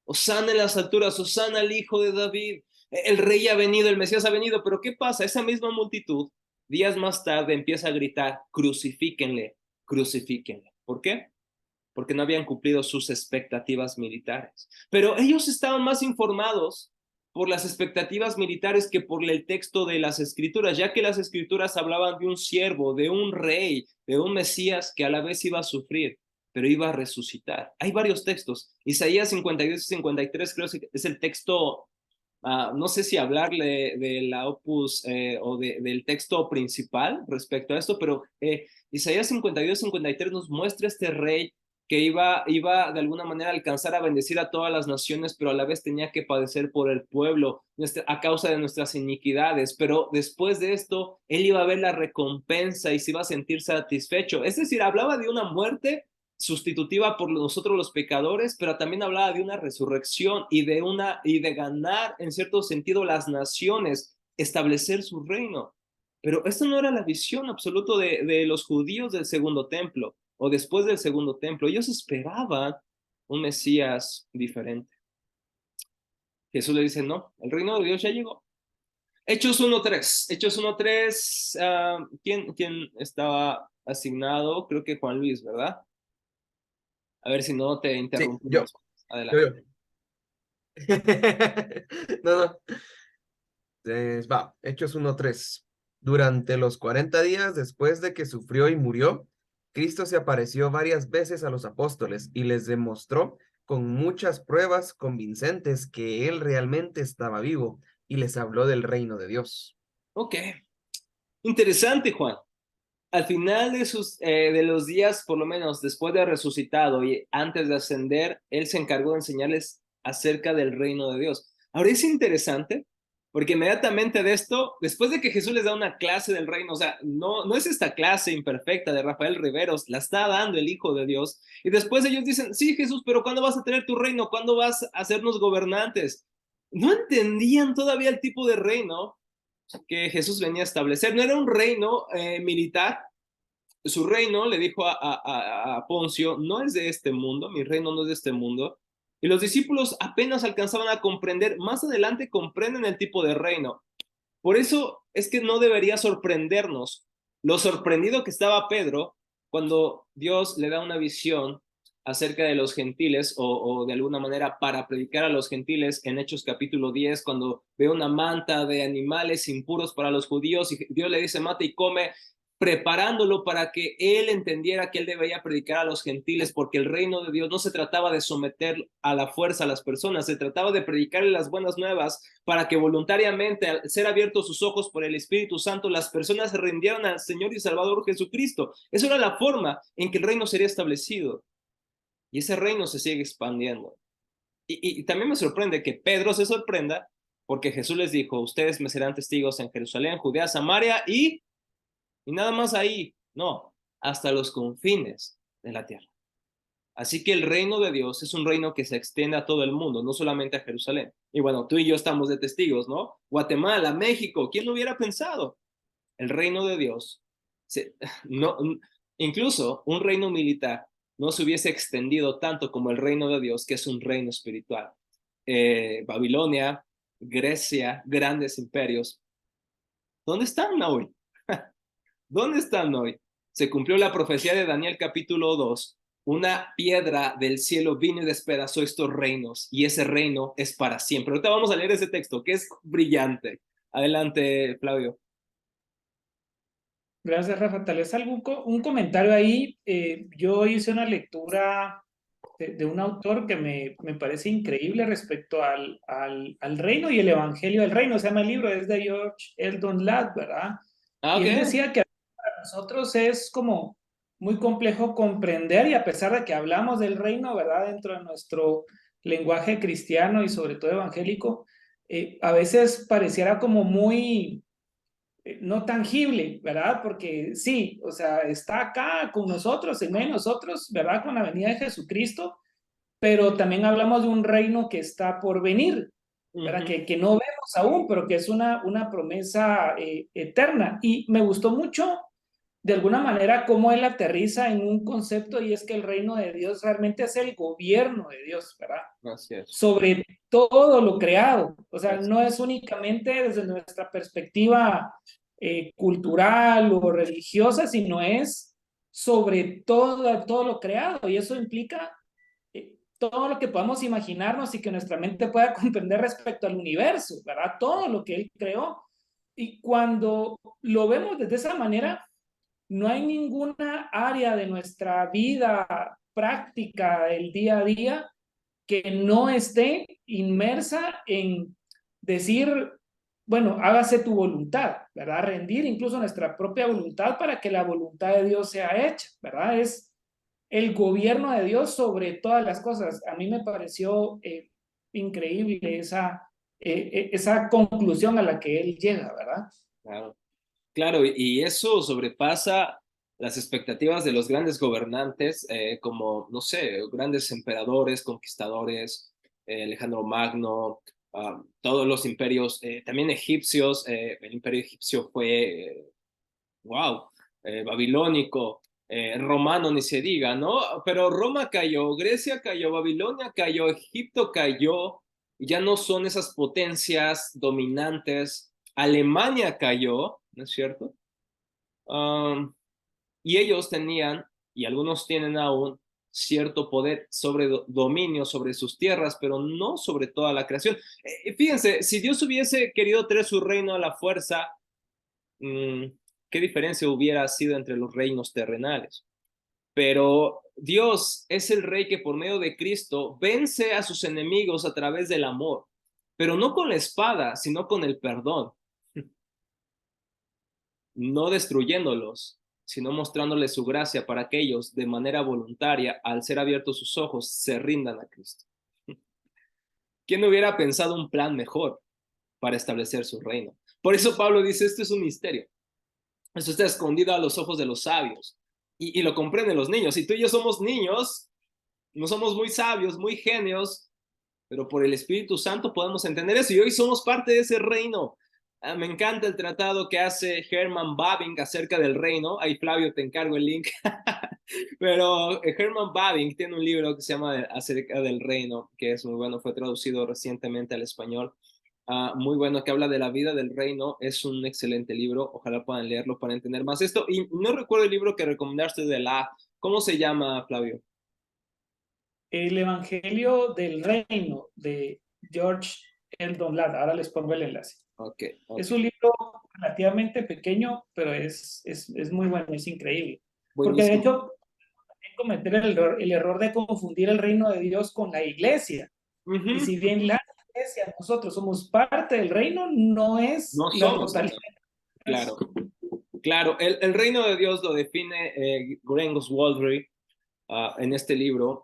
Hosana en las alturas, Hosana al hijo de David. El rey ha venido, el Mesías ha venido, pero ¿qué pasa? Esa misma multitud, días más tarde, empieza a gritar, crucifíquenle, crucifíquenle. ¿Por qué? Porque no habían cumplido sus expectativas militares. Pero ellos estaban más informados por las expectativas militares que por el texto de las escrituras, ya que las escrituras hablaban de un siervo, de un rey, de un Mesías que a la vez iba a sufrir, pero iba a resucitar. Hay varios textos. Isaías 52 y 53 creo que es el texto, no sé si hablarle de la opus o del texto principal respecto a esto, pero Isaías 52 y 53 nos muestra este rey que iba de alguna manera a alcanzar a bendecir a todas las naciones, pero a la vez tenía que padecer por el pueblo a causa de nuestras iniquidades. Pero después de esto, él iba a ver la recompensa y se iba a sentir satisfecho. Es decir, hablaba de una muerte sustitutiva por nosotros los pecadores, pero también hablaba de una resurrección y de ganar en cierto sentido las naciones, establecer su reino. Pero esto no era la visión absoluta de los judíos del segundo templo o después del segundo templo. Ellos esperaban un Mesías diferente. Jesús le dice, no, el reino de Dios ya llegó. Hechos 1.3. Hechos 1.3, ¿quién estaba asignado? Creo que Juan Luis, ¿verdad? A ver si no te interrumpo. Sí, yo. Adelante. No. Entonces, va, Hechos 1:3. Durante los 40 días después de que sufrió y murió, Cristo se apareció varias veces a los apóstoles y les demostró con muchas pruebas convincentes que él realmente estaba vivo y les habló del reino de Dios. Ok. Interesante, Juan. Al final de los días, por lo menos después de resucitado y antes de ascender, él se encargó de enseñarles acerca del reino de Dios. Ahora es interesante porque inmediatamente de esto, después de que Jesús les da una clase del reino, o sea, no es esta clase imperfecta de Rafael Riveros, la está dando el Hijo de Dios, y después ellos dicen, sí, Jesús, pero ¿cuándo vas a tener tu reino? ¿Cuándo vas a hacernos gobernantes? No entendían todavía el tipo de reino que Jesús venía a establecer. No era un reino militar. Su reino, le dijo a Poncio, no es de este mundo, mi reino no es de este mundo. Y los discípulos apenas alcanzaban a comprender, más adelante comprenden el tipo de reino. Por eso es que no debería sorprendernos lo sorprendido que estaba Pedro cuando Dios le da una visión acerca de los gentiles o de alguna manera para predicar a los gentiles en Hechos capítulo 10, cuando ve una manta de animales impuros para los judíos y Dios le dice mata y come, preparándolo para que él entendiera que él debía predicar a los gentiles, porque el reino de Dios no se trataba de someter a la fuerza a las personas, se trataba de predicarle las buenas nuevas para que voluntariamente, al ser abiertos sus ojos por el Espíritu Santo, las personas se rindieran al Señor y Salvador Jesucristo. Esa era la forma en que el reino sería establecido. Y ese reino se sigue expandiendo. Y también me sorprende que Pedro se sorprenda porque Jesús les dijo, ustedes me serán testigos en Jerusalén, Judea, Samaria y nada más ahí, no, hasta los confines de la tierra. Así que el reino de Dios es un reino que se extiende a todo el mundo, no solamente a Jerusalén. Y bueno, tú y yo estamos de testigos, ¿no? Guatemala, México, ¿quién lo hubiera pensado? El reino de Dios, no, incluso un reino militar no se hubiese extendido tanto como el reino de Dios, que es un reino espiritual. Babilonia, Grecia, grandes imperios. ¿Dónde están hoy? ¿Dónde están hoy? se cumplió la profecía de Daniel capítulo 2. Una piedra del cielo vino y despedazó estos reinos, y ese reino es para siempre. Ahorita vamos a leer ese texto, que es brillante. Adelante, Flavio. Gracias, Rafa. Tal vez un comentario ahí. Yo hice una lectura de un autor que me parece increíble respecto al reino y el evangelio del reino. Se llama el libro, es de George Eldon Ladd, ¿verdad? Ah, Y él ok. decía que para nosotros es como muy complejo comprender, y a pesar de que hablamos del reino, ¿verdad? Dentro de nuestro lenguaje cristiano y sobre todo evangélico, a veces pareciera como muy no tangible, ¿verdad? Porque sí, o sea, está acá con nosotros, en medio de nosotros, ¿verdad? Con la venida de Jesucristo, pero también hablamos de un reino que está por venir, ¿verdad? Que no vemos aún, pero que es una promesa eterna. Y me gustó mucho, de alguna manera, cómo él aterriza en un concepto, y es que el reino de Dios realmente es el gobierno de Dios, ¿verdad? Así es. Sobre todo lo creado. O sea, Así no es únicamente desde nuestra perspectiva cultural o religiosa, sino es sobre todo lo creado. Y eso implica todo lo que podamos imaginarnos y que nuestra mente pueda comprender respecto al universo, ¿verdad? Todo lo que él creó. Y cuando lo vemos desde esa manera, no hay ninguna área de nuestra vida práctica del día a día que no esté inmersa en decir, bueno, hágase tu voluntad, ¿verdad? Rendir incluso nuestra propia voluntad para que la voluntad de Dios sea hecha, ¿verdad? Es el gobierno de Dios sobre todas las cosas. A mí me pareció increíble esa conclusión a la que él llega, ¿verdad? Claro. Claro, y eso sobrepasa las expectativas de los grandes gobernantes, como, no sé, grandes emperadores, conquistadores, Alejandro Magno, todos los imperios, también egipcios. El imperio egipcio fue, wow, babilónico, romano ni se diga, ¿no? Pero Roma cayó, Grecia cayó, Babilonia cayó, Egipto cayó, ya no son esas potencias dominantes. Alemania cayó, ¿no es cierto? Y ellos tenían, y algunos tienen aún, cierto poder sobre dominio sobre sus tierras, pero no sobre toda la creación. Fíjense, si Dios hubiese querido traer su reino a la fuerza, ¿qué diferencia hubiera sido entre los reinos terrenales? Pero Dios es el rey que por medio de Cristo vence a sus enemigos a través del amor, pero no con la espada, sino con el perdón, no destruyéndolos, sino mostrándoles su gracia para que ellos, de manera voluntaria, al ser abiertos sus ojos, se rindan a Cristo. ¿Quién hubiera pensado un plan mejor para establecer su reino? Por eso Pablo dice, esto es un misterio. Esto está escondido a los ojos de los sabios. Y lo comprenden los niños. Y tú y yo somos niños, no somos muy sabios, muy genios, pero por el Espíritu Santo podemos entender eso. Y hoy somos parte de ese reino. Me encanta el tratado que hace Herman Bavinck acerca del reino. Ahí, Flavio, te encargo el link. Pero Herman Bavinck tiene un libro que se llama Acerca del reino, que es muy bueno, fue traducido recientemente al español. Muy bueno, que habla de la vida del reino. Es un excelente libro, ojalá puedan leerlo para entender más esto. Y no recuerdo el libro que recomendaste de ¿cómo se llama, Flavio? El Evangelio del Reino de George Eldon Ladd. Ahora les pongo el enlace. Okay. Es un libro relativamente pequeño, pero es muy bueno, es increíble. Buenísimo. Porque de hecho, cometer el error de confundir el reino de Dios con la iglesia. Y si bien la iglesia, nosotros somos parte del reino, no es no la somos totalidad. Claro, claro. El reino de Dios lo define Greg Waldry en este libro.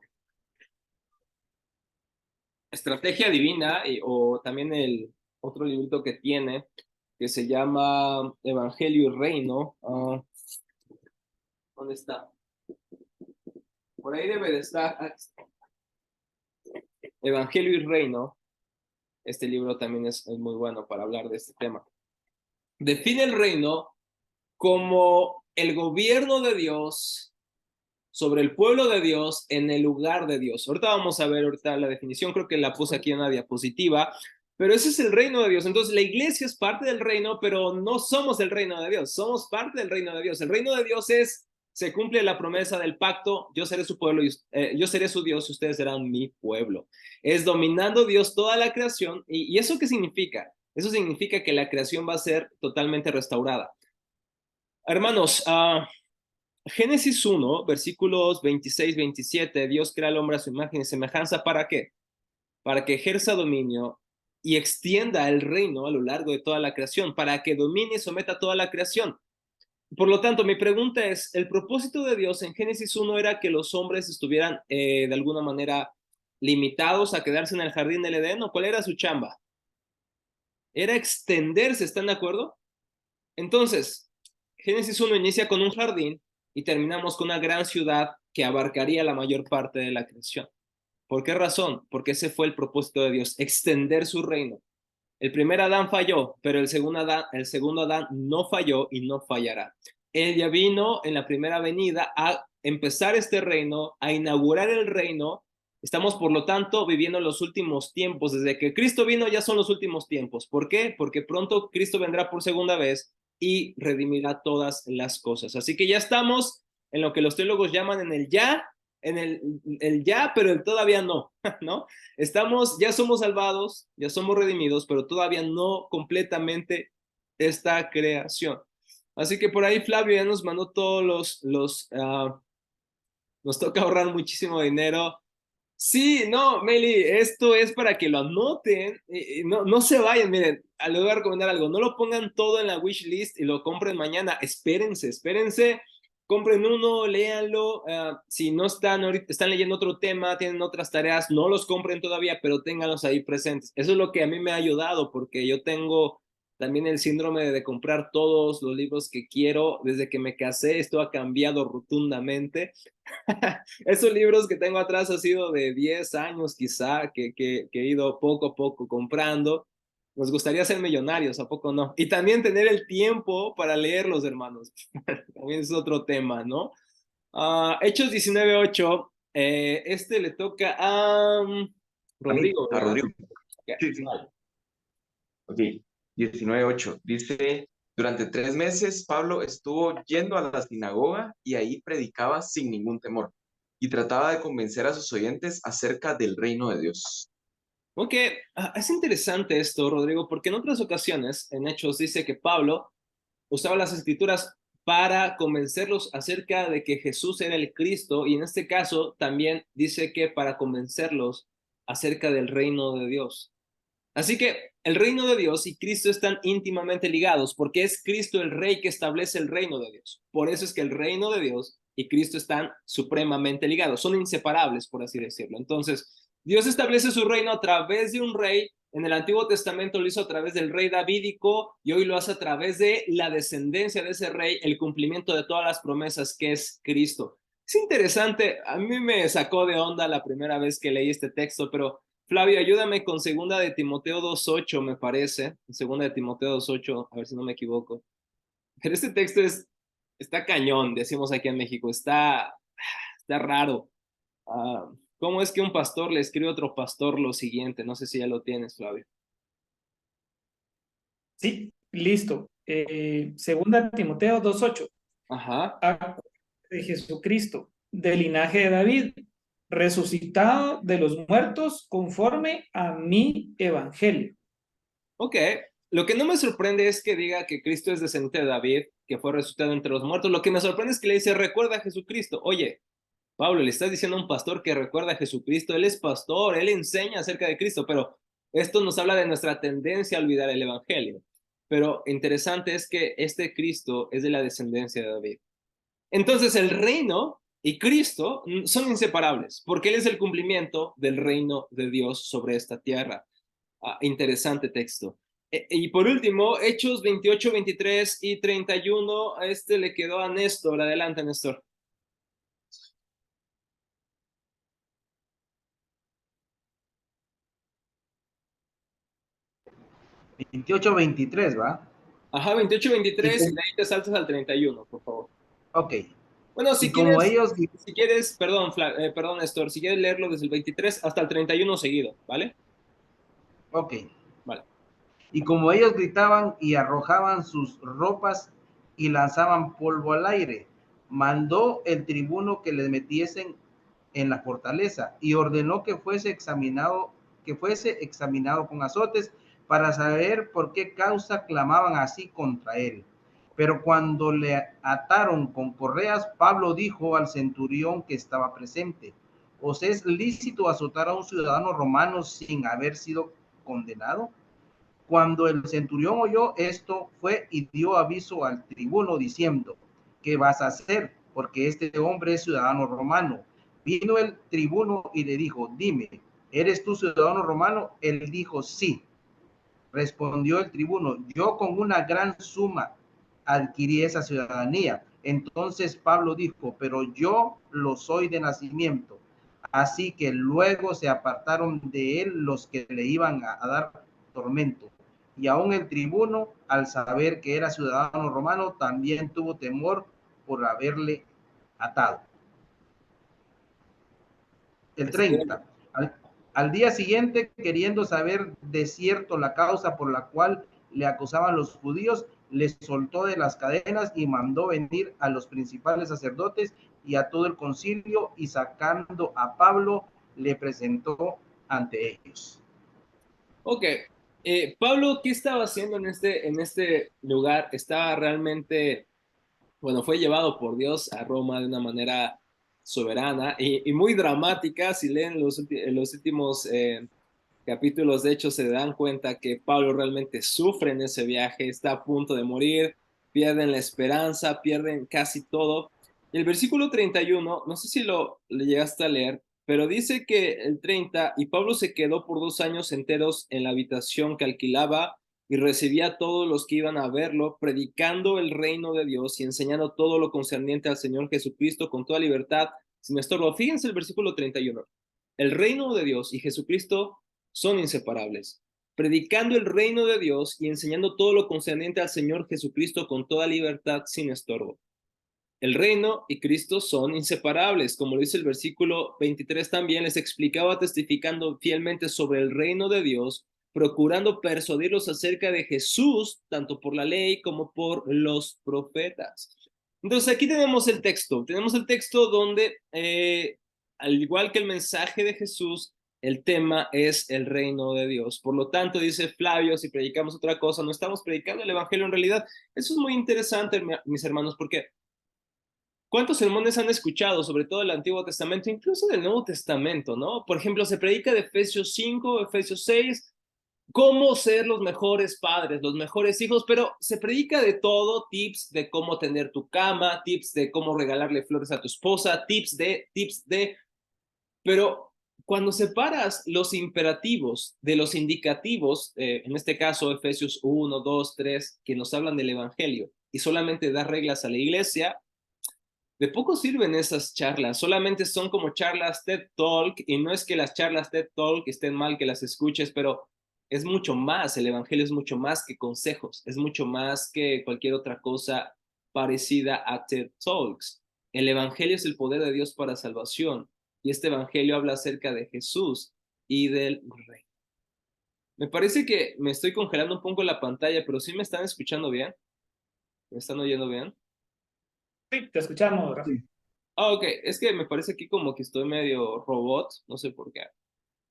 Estrategia Divina, o también el otro librito que tiene, que se llama Evangelio y Reino. ¿Dónde está? Por ahí debe de estar. Evangelio y Reino. Este libro también es muy bueno para hablar de este tema. Define el reino como el gobierno de Dios sobre el pueblo de Dios en el lugar de Dios. Ahorita vamos a ver la definición, creo que la puse aquí en una diapositiva, pero ese es el reino de Dios. Entonces la iglesia es parte del reino, pero no somos el reino de Dios, somos parte del reino de Dios. El reino de Dios es se cumple la promesa del pacto, yo seré su pueblo, yo seré su Dios y ustedes serán mi pueblo. Es dominando Dios toda la creación. ¿Y eso qué significa? Eso significa que la creación va a ser totalmente restaurada. Hermanos, Génesis 1, versículos 26-27, Dios crea al hombre a su imagen y semejanza, ¿para qué? Para que ejerza dominio y extienda el reino a lo largo de toda la creación, para que domine y someta toda la creación. Por lo tanto, mi pregunta es, ¿el propósito de Dios en Génesis 1 era que los hombres estuvieran de alguna manera limitados a quedarse en el jardín del Edén, o cuál era su chamba? Era extenderse, ¿están de acuerdo? Entonces, Génesis 1 inicia con un jardín y terminamos con una gran ciudad que abarcaría la mayor parte de la creación. ¿Por qué razón? Porque ese fue el propósito de Dios, extender su reino. El primer Adán falló, pero el segundo Adán no falló y no fallará. Él ya vino en la primera venida a empezar este reino, a inaugurar el reino. Estamos, por lo tanto, viviendo los últimos tiempos. Desde que Cristo vino ya son los últimos tiempos. ¿Por qué? Porque pronto Cristo vendrá por segunda vez y redimirá todas las cosas. Así que ya estamos en lo que los teólogos llaman en el ya, el ya, pero el todavía no, ¿no? Ya somos salvados, ya somos redimidos, pero todavía no completamente esta creación. Así que por ahí Flavio ya nos mandó todos nos toca ahorrar muchísimo dinero. Sí, no, Meli, esto es para que lo anoten, no se vayan, miren, les voy a recomendar algo, no lo pongan todo en la wish list y lo compren mañana, espérense, compren uno, léanlo, si no están ahorita, están leyendo otro tema, tienen otras tareas, no los compren todavía, pero ténganlos ahí presentes. Eso es lo que a mí me ha ayudado, porque yo tengo también el síndrome de comprar todos los libros que quiero. Desde que me casé, esto ha cambiado rotundamente. Esos libros que tengo atrás ha sido de 10 años quizá, que he ido poco a poco comprando. Nos gustaría ser millonarios, ¿a poco no? Y también tener el tiempo para leerlos, hermanos. También es otro tema, ¿no? Hechos 19:8, este le toca a Rodrigo, a ¿verdad? Rodrigo. Okay. Sí, sí. Vale. Ok, 19:8. Dice, durante 3 meses Pablo estuvo yendo a la sinagoga y ahí predicaba sin ningún temor y trataba de convencer a sus oyentes acerca del reino de Dios. Ok, es interesante esto, Rodrigo, porque en otras ocasiones, en Hechos, dice que Pablo usaba las escrituras para convencerlos acerca de que Jesús era el Cristo, y en este caso también dice que para convencerlos acerca del reino de Dios. Así que el reino de Dios y Cristo están íntimamente ligados, porque es Cristo el Rey que establece el reino de Dios. Por eso es que el reino de Dios y Cristo están supremamente ligados, son inseparables, por así decirlo. Entonces, Dios establece su reino a través de un rey. En el Antiguo Testamento lo hizo a través del rey davídico y hoy lo hace a través de la descendencia de ese rey, el cumplimiento de todas las promesas que es Cristo. Es interesante, a mí me sacó de onda la primera vez que leí este texto, pero Flavio, ayúdame con segunda de Timoteo 2:8, me parece. Segunda de Timoteo 2:8, a ver si no me equivoco. Pero este texto está cañón, decimos aquí en México, está raro. ¿Cómo es que un pastor le escribe a otro pastor lo siguiente? No sé si ya lo tienes, Flavio. Sí, listo. Segunda Timoteo 2:8. Ajá. De Jesucristo, del linaje de David, resucitado de los muertos conforme a mi evangelio. Ok. Lo que no me sorprende es que diga que Cristo es descendiente de David, que fue resucitado entre los muertos. Lo que me sorprende es que le dice, recuerda a Jesucristo. Oye, Pablo, le estás diciendo a un pastor que recuerda a Jesucristo. Él es pastor, él enseña acerca de Cristo, pero esto nos habla de nuestra tendencia a olvidar el evangelio. Pero interesante es que este Cristo es de la descendencia de David. Entonces el reino y Cristo son inseparables, porque Él es el cumplimiento del reino de Dios sobre esta tierra. Interesante texto. Y por último, Hechos 28, 23 y 31, a este le quedó a Néstor. Adelante, Néstor. ¿28, 23, va? Ajá, 28, 23 y Y de ahí te saltas al 31, por favor. ok. Bueno, Y como ellos... si quieres, perdón, Néstor, si quieres leerlo desde el 23 hasta el 31 seguido, ¿vale? Ok. Vale. Y como ellos gritaban y arrojaban sus ropas y lanzaban polvo al aire, mandó el tribuno que les metiesen en la fortaleza y ordenó que fuese examinado con azotes para saber por qué causa clamaban así contra él. Pero cuando le ataron con correas, Pablo dijo al centurión que estaba presente: ¿os es lícito azotar a un ciudadano romano sin haber sido condenado? Cuando el centurión oyó esto, fue y dio aviso al tribuno diciendo: ¿qué vas a hacer? Porque este hombre es ciudadano romano. Vino el tribuno y le dijo: dime, ¿eres tú ciudadano romano? Él dijo: sí. Respondió el tribuno: yo con una gran suma adquirí esa ciudadanía. Entonces Pablo dijo: pero yo lo soy de nacimiento. Así que luego se apartaron de él los que le iban a dar tormento. Y aún el tribuno, al saber que era ciudadano romano, también tuvo temor por haberle atado. El 30. Al día siguiente, queriendo saber de cierto la causa por la cual le acusaban los judíos, les soltó de las cadenas y mandó venir a los principales sacerdotes y a todo el concilio, y sacando a Pablo, le presentó ante ellos. Ok, Pablo, ¿qué estaba haciendo en este lugar? Estaba realmente, bueno, fue llevado por Dios a Roma de una manera soberana y muy dramática. Si leen los últimos capítulos, de hecho, se dan cuenta que Pablo realmente sufre en ese viaje, está a punto de morir, pierden la esperanza, pierden casi todo. Y el versículo 31, no sé si le llegaste a leer, pero dice que el 30, y Pablo se quedó por 2 años enteros en la habitación que alquilaba y recibía a todos los que iban a verlo, predicando el reino de Dios y enseñando todo lo concerniente al Señor Jesucristo con toda libertad, sin estorbo. Fíjense el versículo 31. El reino de Dios y Jesucristo son inseparables, predicando el reino de Dios y enseñando todo lo concerniente al Señor Jesucristo con toda libertad sin estorbo. El reino y Cristo son inseparables, como lo dice el versículo 23 también, les explicaba testificando fielmente sobre el reino de Dios, procurando persuadirlos acerca de Jesús, tanto por la ley como por los profetas. Entonces aquí tenemos el texto donde, al igual que el mensaje de Jesús, el tema es el reino de Dios. Por lo tanto, dice Flavio, si predicamos otra cosa, no estamos predicando el evangelio en realidad. Eso es muy interesante, mis hermanos, porque ¿cuántos sermones han escuchado, sobre todo del Antiguo Testamento, incluso del Nuevo Testamento, ¿no? Por ejemplo, se predica de Efesios 5, Efesios 6, cómo ser los mejores padres, los mejores hijos, pero se predica de todo, tips de cómo tener tu cama, tips de cómo regalarle flores a tu esposa, tips de, pero cuando separas los imperativos de los indicativos, en este caso Efesios 1, 2, 3, que nos hablan del Evangelio, y solamente da reglas a la iglesia, de poco sirven esas charlas, solamente son como charlas TED Talk, y no es que las charlas TED Talk estén mal que las escuches, pero es mucho más, el Evangelio es mucho más que consejos, es mucho más que cualquier otra cosa parecida a TED Talks. El Evangelio es el poder de Dios para salvación, y este Evangelio habla acerca de Jesús y del Rey. Me parece que me estoy congelando un poco la pantalla, pero ¿sí me están escuchando bien? ¿Me están oyendo bien? Sí, te escuchamos, Rafa. Ok, es que me parece aquí como que estoy medio robot, no sé por qué.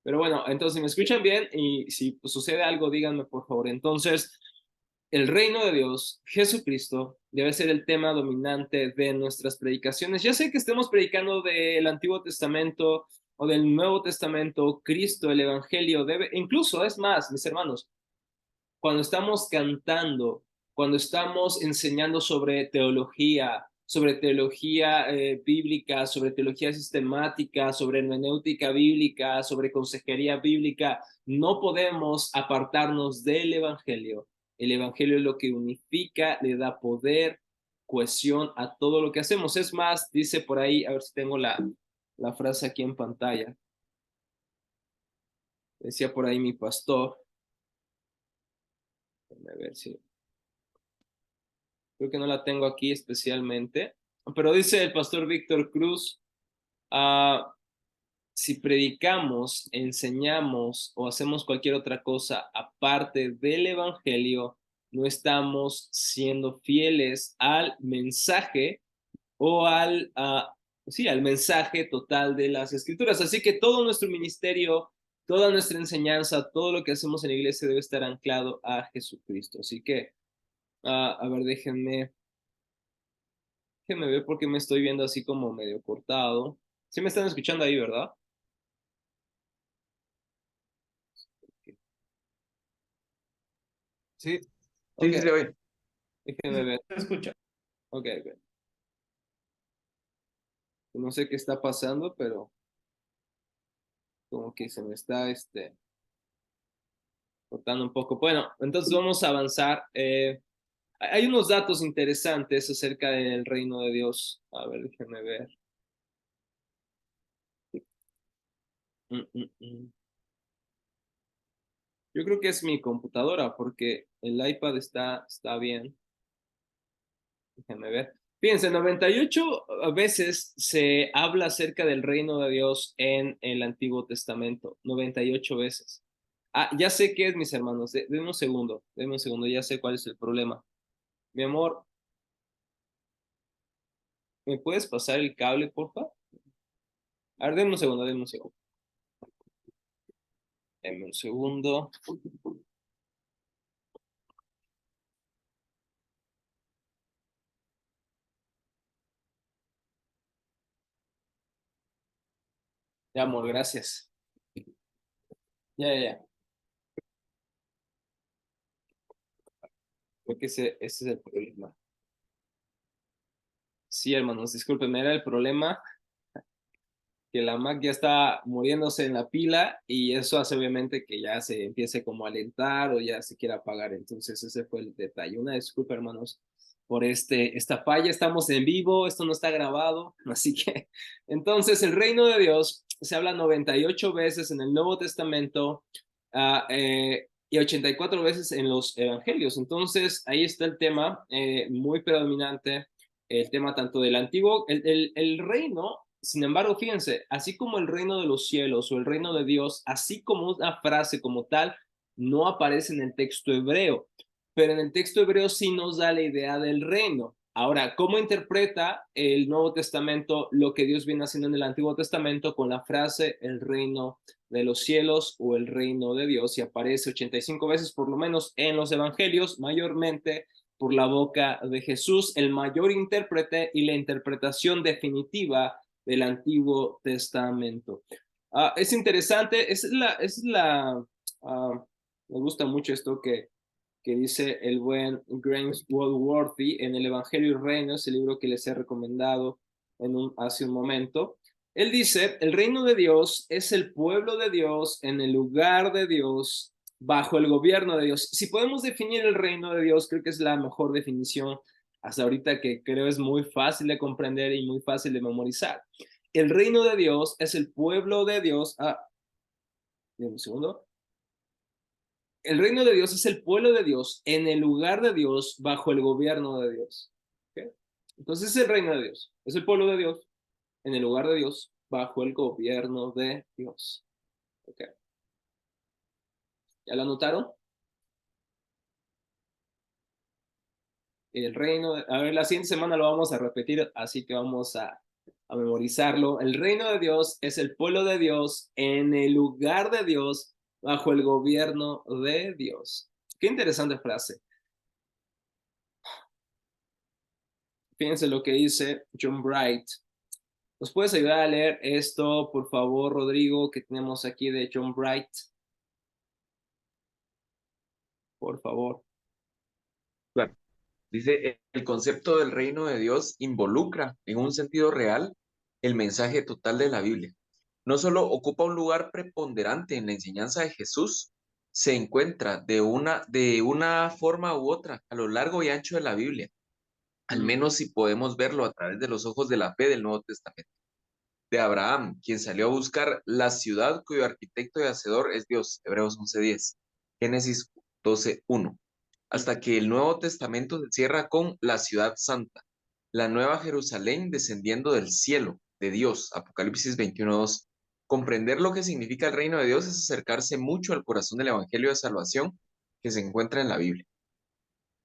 Pero bueno, entonces si me escuchan bien y si sucede algo, díganme por favor. Entonces, el reino de Dios, Jesucristo, debe ser el tema dominante de nuestras predicaciones. Ya sé que estemos predicando del Antiguo Testamento o del Nuevo Testamento, Cristo, el Evangelio, incluso es más, mis hermanos, cuando estamos cantando, cuando estamos enseñando sobre teología bíblica, sobre teología sistemática, sobre hermenéutica bíblica, sobre consejería bíblica, no podemos apartarnos del Evangelio. El Evangelio es lo que unifica, le da poder, cohesión a todo lo que hacemos. Es más, dice por ahí, a ver si tengo la frase aquí en pantalla. Decía por ahí mi pastor. A ver si... Creo que no la tengo aquí especialmente, pero dice el pastor Víctor Cruz, si predicamos, enseñamos o hacemos cualquier otra cosa aparte del Evangelio, no estamos siendo fieles al mensaje o sí, al mensaje total de las Escrituras. Así que todo nuestro ministerio, toda nuestra enseñanza, todo lo que hacemos en la iglesia debe estar anclado a Jesucristo. Así que, a ver, déjenme ver porque me estoy viendo así como medio cortado. Sí me están escuchando ahí, ¿verdad? Sí. Ok, Sí, oye. déjenme ver. Te escucho. Ok. No sé qué está pasando, pero como que se me está cortando un poco. Bueno, entonces vamos a avanzar. Hay unos datos interesantes acerca del reino de Dios. A ver, déjenme ver. Mm, mm, mm. Yo creo que es mi computadora porque el iPad está bien. Déjenme ver. Fíjense, 98 veces se habla acerca del reino de Dios en el Antiguo Testamento. 98 veces. Ya sé qué es, mis hermanos. Denme un segundo, ya sé cuál es el problema. Mi amor, ¿me puedes pasar el cable, por favor? A ver, denme un segundo, denme un segundo. Denme un segundo. Ya, amor, gracias. Ya. Creo que ese es el problema. Sí, hermanos, discúlpenme, era el problema que la Mac ya está muriéndose en la pila y eso hace obviamente que ya se empiece como a alentar o ya se quiera apagar. Entonces ese fue el detalle. Una disculpa, hermanos, por esta falla. Estamos en vivo, esto no está grabado, así que entonces el reino de Dios se habla 98 veces en el Nuevo Testamento y 84 veces en los Evangelios. Entonces ahí está el tema muy predominante, el tema tanto del antiguo, el reino. Sin embargo, fíjense, así como el reino de los cielos o el reino de Dios, así como una frase como tal, no aparece en el texto hebreo, pero en el texto hebreo sí nos da la idea del reino. Ahora, ¿cómo interpreta el Nuevo Testamento lo que Dios viene haciendo en el Antiguo Testamento con la frase el reino de los cielos o el reino de Dios? Y aparece 85 veces por lo menos en los evangelios, mayormente por la boca de Jesús, el mayor intérprete y la interpretación definitiva del Antiguo Testamento. Es interesante, me gusta mucho esto que dice el buen James Walworthy en el Evangelio y Reino, ese libro que les he recomendado hace un momento. Él dice, el reino de Dios es el pueblo de Dios en el lugar de Dios, bajo el gobierno de Dios. Si podemos definir el reino de Dios, creo que es la mejor definición hasta ahorita que creo es muy fácil de comprender y muy fácil de memorizar. El reino de Dios es el pueblo de Dios. Un segundo. El reino de Dios es el pueblo de Dios en el lugar de Dios, bajo el gobierno de Dios. ¿Okay? Entonces es el reino de Dios, es el pueblo de Dios en el lugar de Dios, bajo el gobierno de Dios. ¿Okay? ¿Ya lo anotaron? El reino, a ver, la siguiente semana lo vamos a repetir, así que vamos a memorizarlo. El reino de Dios es el pueblo de Dios en el lugar de Dios, bajo el gobierno de Dios. Qué interesante frase. Fíjense lo que dice John Bright. ¿Nos puedes ayudar a leer esto, por favor, Rodrigo, que tenemos aquí de John Bright? Por favor. Claro. Dice, el concepto del reino de Dios involucra, en un sentido real, el mensaje total de la Biblia. No solo ocupa un lugar preponderante en la enseñanza de Jesús, se encuentra de una forma u otra a lo largo y ancho de la Biblia, al menos si podemos verlo a través de los ojos de la fe del Nuevo Testamento. De Abraham, quien salió a buscar la ciudad cuyo arquitecto y hacedor es Dios, Hebreos 11:10, Génesis 12:1, hasta que el Nuevo Testamento se cierra con la ciudad santa, la nueva Jerusalén descendiendo del cielo de Dios, Apocalipsis 21:2. Comprender lo que significa el reino de Dios es acercarse mucho al corazón del Evangelio de Salvación que se encuentra en la Biblia.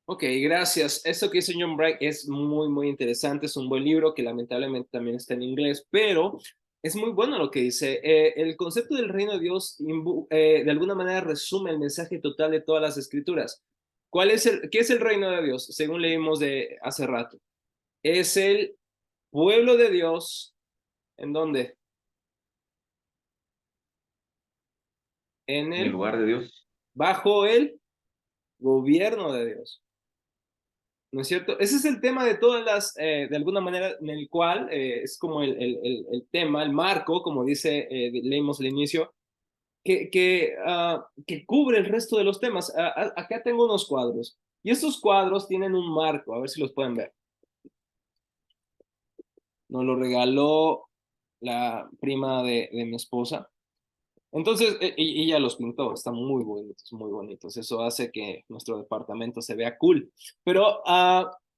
Ok, gracias. Esto que dice John Bright es muy, muy interesante. Es un buen libro que lamentablemente también está en inglés, pero es muy bueno lo que dice. El concepto del reino de Dios de alguna manera resume el mensaje total de todas las escrituras. ¿Qué es el reino de Dios? Según leímos de hace rato. Es el pueblo de Dios. ¿En dónde? En el lugar de Dios. Bajo el gobierno de Dios. ¿No es cierto? Ese es el tema de todas de alguna manera, en el cual es como el tema, el marco, como leímos al inicio, que cubre el resto de los temas. Acá tengo unos cuadros, y estos cuadros tienen un marco, a ver si los pueden ver. Nos lo regaló la prima de mi esposa. Entonces, ella los pintó, están muy bonitos. Eso hace que nuestro departamento se vea cool. Pero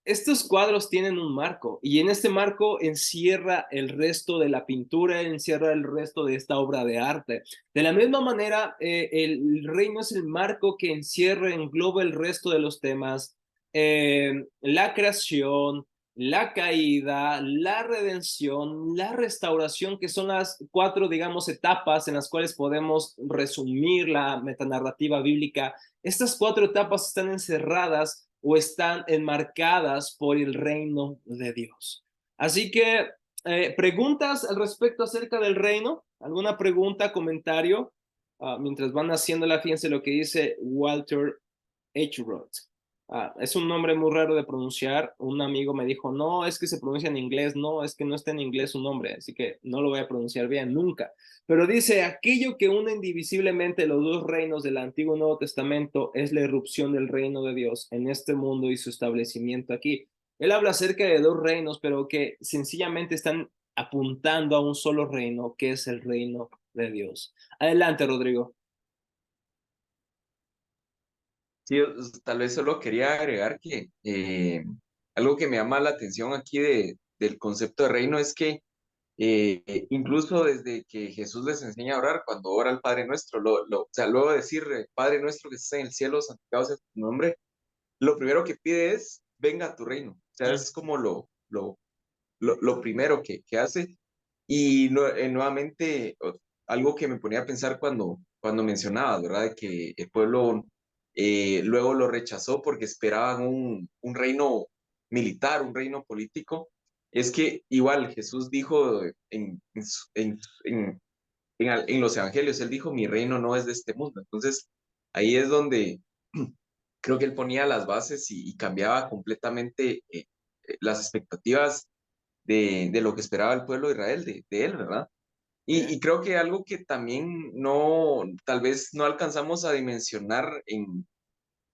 estos cuadros tienen un marco y en este marco encierra el resto de la pintura, encierra el resto de esta obra de arte. De la misma manera, el reino es el marco que encierra, engloba el resto de los temas, la creación, la caída, la redención, la restauración, que son las 4, digamos, etapas en las cuales podemos resumir la metanarrativa bíblica. Estas 4 etapas están encerradas o están enmarcadas por el reino de Dios. Así que, ¿preguntas al respecto acerca del reino? ¿Alguna pregunta, comentario? Mientras van haciéndola, fíjense lo que dice Walter H. Roth. Es un nombre muy raro de pronunciar. Un amigo me dijo, no, es que se pronuncia en inglés. No, es que no está en inglés su nombre, así que no lo voy a pronunciar bien nunca. Pero dice, aquello que une indivisiblemente los dos reinos del Antiguo y Nuevo Testamento es la irrupción del reino de Dios en este mundo y su establecimiento aquí. Él habla acerca de 2 reinos, pero que sencillamente están apuntando a un solo reino, que es el reino de Dios. Adelante, Rodrigo. Sí, tal vez solo quería agregar que algo que me llama la atención aquí del concepto de reino es que incluso desde que Jesús les enseña a orar, cuando ora al Padre Nuestro, o sea, luego de decir, Padre Nuestro que estás en el cielo, santificado sea tu nombre, lo primero que pide es, venga a tu reino. O sea, es como lo primero que hace. Y nuevamente, algo que me ponía a pensar cuando mencionabas, ¿verdad? De que el pueblo luego lo rechazó porque esperaban un reino militar, un reino político. Es que igual Jesús dijo en los evangelios, él dijo, mi reino no es de este mundo. Entonces, ahí es donde creo que él ponía las bases y cambiaba completamente las expectativas de lo que esperaba el pueblo de Israel, de él, ¿verdad? Y creo que algo que también tal vez no alcanzamos a dimensionar en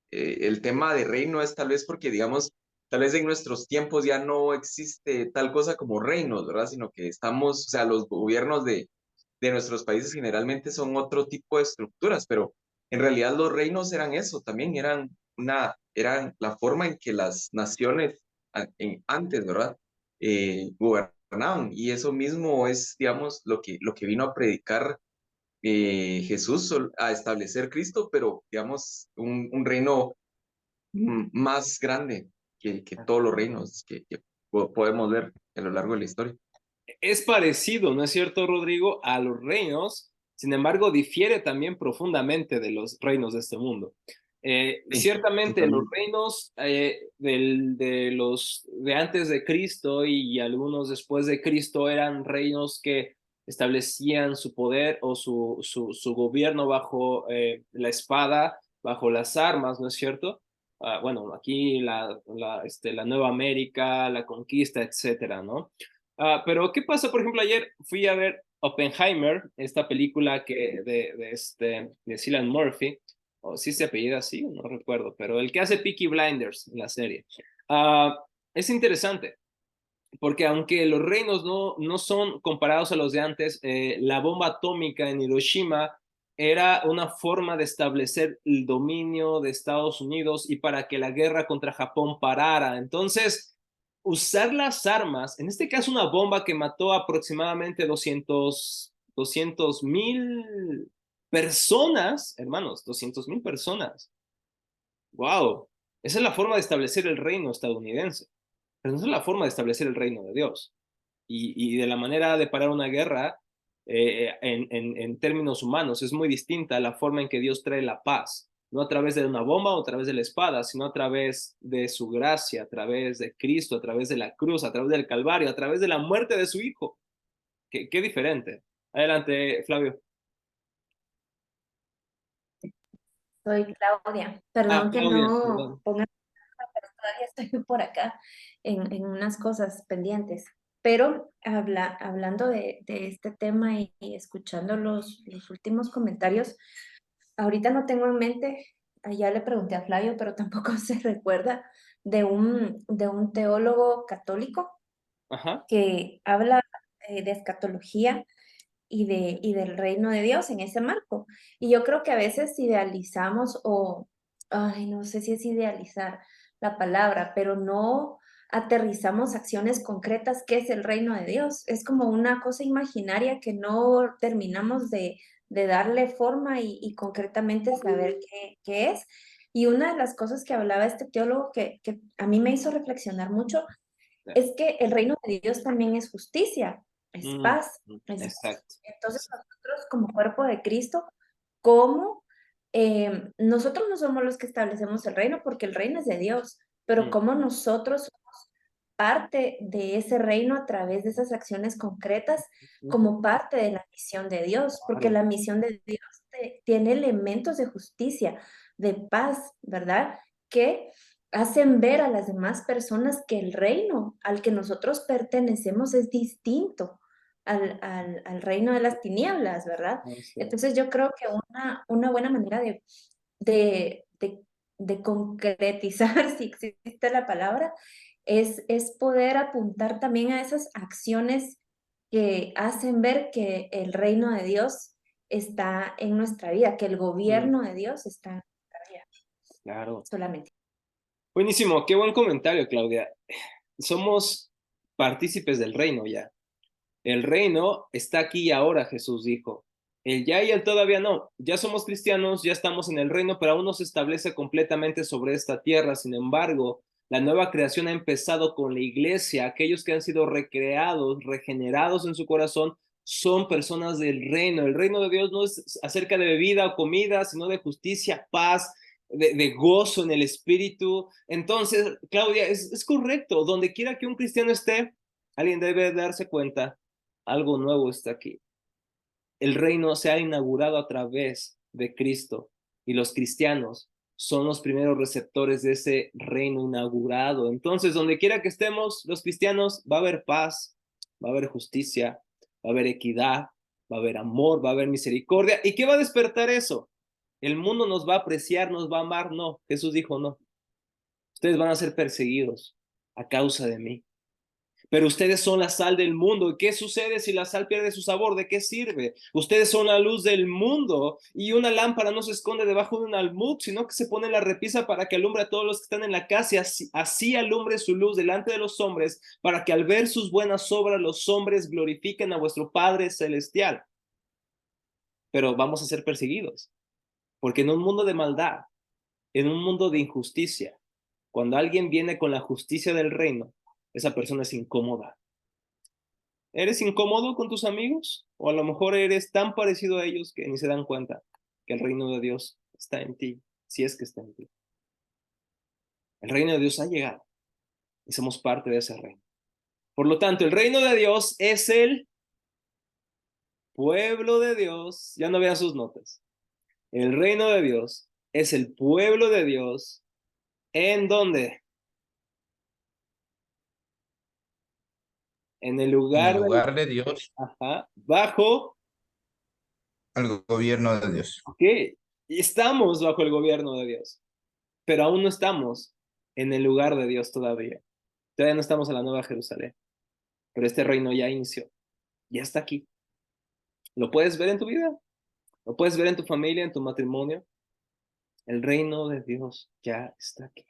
el tema de reino es tal vez porque, digamos, tal vez en nuestros tiempos ya no existe tal cosa como reinos, ¿verdad? Sino que estamos, o sea, los gobiernos de nuestros países generalmente son otro tipo de estructuras, pero en realidad los reinos eran eso también, eran la forma en que las naciones antes, ¿verdad? Gobernaban. Y eso mismo es, digamos, lo que vino a predicar Jesús, a establecer Cristo, pero, digamos, un reino más grande que todos los reinos que podemos ver a lo largo de la historia. Es parecido, ¿no es cierto, Rodrigo?, a los reinos, sin embargo, difiere también profundamente de los reinos de este mundo. Sí, Ciertamente los totalmente. reinos de antes de Cristo y algunos después de Cristo eran reinos que establecían su poder o su gobierno bajo la espada, bajo las armas, ¿no es cierto? Bueno, aquí la Nueva América, la conquista, etcétera, ¿no? Pero ¿qué pasa? Por ejemplo, ayer fui a ver Oppenheimer, esta película de Cillian Murphy, o si se apellida así, no recuerdo, pero el que hace Peaky Blinders en la serie. Ah, es interesante, porque aunque los reinos no son comparados a los de antes, la bomba atómica en Hiroshima era una forma de establecer el dominio de Estados Unidos y para que la guerra contra Japón parara. Entonces, usar las armas, en este caso una bomba que mató aproximadamente 200,000 personas, hermanos, 200,000 personas. Wow. Esa es la forma de establecer el reino estadounidense, pero no es la forma de establecer el reino de Dios. Y de la manera de parar una guerra en términos humanos es muy distinta a la forma en que Dios trae la paz, no a través de una bomba o a través de la espada, sino a través de su gracia, a través de Cristo, a través de la cruz, a través del Calvario, a través de la muerte de su Hijo. Qué diferente. Adelante, Flavio. Soy Claudia. Perdón que Claudia, no perdón. ponga, pero todavía estoy por acá en unas cosas pendientes. Pero hablando de este tema y escuchando los últimos comentarios, ahorita no tengo en mente, ya le pregunté a Flavio, pero tampoco se recuerda de un teólogo católico Ajá. que habla de escatología y del reino de Dios en ese marco. Y yo creo que a veces idealizamos ay, no sé si es idealizar la palabra, pero no aterrizamos acciones concretas que es el reino de Dios. Es como una cosa imaginaria que no terminamos de darle forma y concretamente saber qué es. Y una de las cosas que hablaba este teólogo que a mí me hizo reflexionar mucho es que el reino de Dios también es justicia, es paz. Exacto. Entonces nosotros como cuerpo de Cristo, ¿cómo nosotros no somos los que establecemos el reino porque el reino es de Dios, pero cómo nosotros somos parte de ese reino a través de esas acciones concretas como parte de la misión de Dios, porque Claro. la misión de Dios tiene elementos de justicia, de paz, ¿verdad? Que hacen ver a las demás personas que el reino al que nosotros pertenecemos es distinto al reino de las tinieblas, ¿verdad? Entonces yo creo que una buena manera de, de, de concretizar, si existe la palabra, es poder apuntar también a esas acciones que hacen ver que el reino de Dios está en nuestra vida, que el gobierno de Dios está en nuestra vida. Claro. Solamente. Buenísimo, qué buen comentario, Claudia. Somos partícipes del reino ya. El reino está aquí y ahora, Jesús dijo. El ya y el todavía no. Ya somos cristianos, ya estamos en el reino, pero aún no se establece completamente sobre esta tierra. Sin embargo, la nueva creación ha empezado con la iglesia. Aquellos que han sido recreados, regenerados en su corazón, son personas del reino. El reino de Dios no es acerca de bebida o comida, sino de justicia, paz, de gozo en el espíritu. Entonces, Claudia, es correcto. Donde quiera que un cristiano esté, alguien debe darse cuenta, algo nuevo está aquí. El reino se ha inaugurado a través de Cristo y los cristianos son los primeros receptores de ese reino inaugurado. Entonces, donde quiera que estemos, los cristianos, va a haber paz, va a haber justicia, va a haber equidad, va a haber amor, va a haber misericordia. ¿Y qué va a despertar eso? El mundo nos va a apreciar, nos va a amar. No, Jesús dijo no. Ustedes van a ser perseguidos a causa de mí. Pero ustedes son la sal del mundo. ¿Y qué sucede si la sal pierde su sabor? ¿De qué sirve? Ustedes son la luz del mundo. Y una lámpara no se esconde debajo de un almud, sino que se pone en la repisa para que alumbre a todos los que están en la casa. Y así alumbre su luz delante de los hombres, para que al ver sus buenas obras los hombres glorifiquen a vuestro Padre Celestial. Pero vamos a ser perseguidos. Porque en un mundo de maldad, en un mundo de injusticia, cuando alguien viene con la justicia del reino, esa persona es incómoda. ¿Eres incómodo con tus amigos? O a lo mejor eres tan parecido a ellos que ni se dan cuenta que el reino de Dios está en ti, si es que está en ti. El reino de Dios ha llegado y somos parte de ese reino. Por lo tanto, el reino de Dios es el pueblo de Dios. Ya no vean sus notas. El reino de Dios es el pueblo de Dios. ¿En dónde? En el En lugar el lugar de Dios, bajo, al gobierno de Dios. ¿qué? Estamos bajo el gobierno de Dios, pero aún no estamos en el lugar de Dios todavía. Todavía no estamos en la Nueva Jerusalén, pero este reino ya inició, ya está aquí. ¿Lo puedes ver en tu vida? ¿Lo puedes ver en tu familia, en tu matrimonio? El reino de Dios ya está aquí.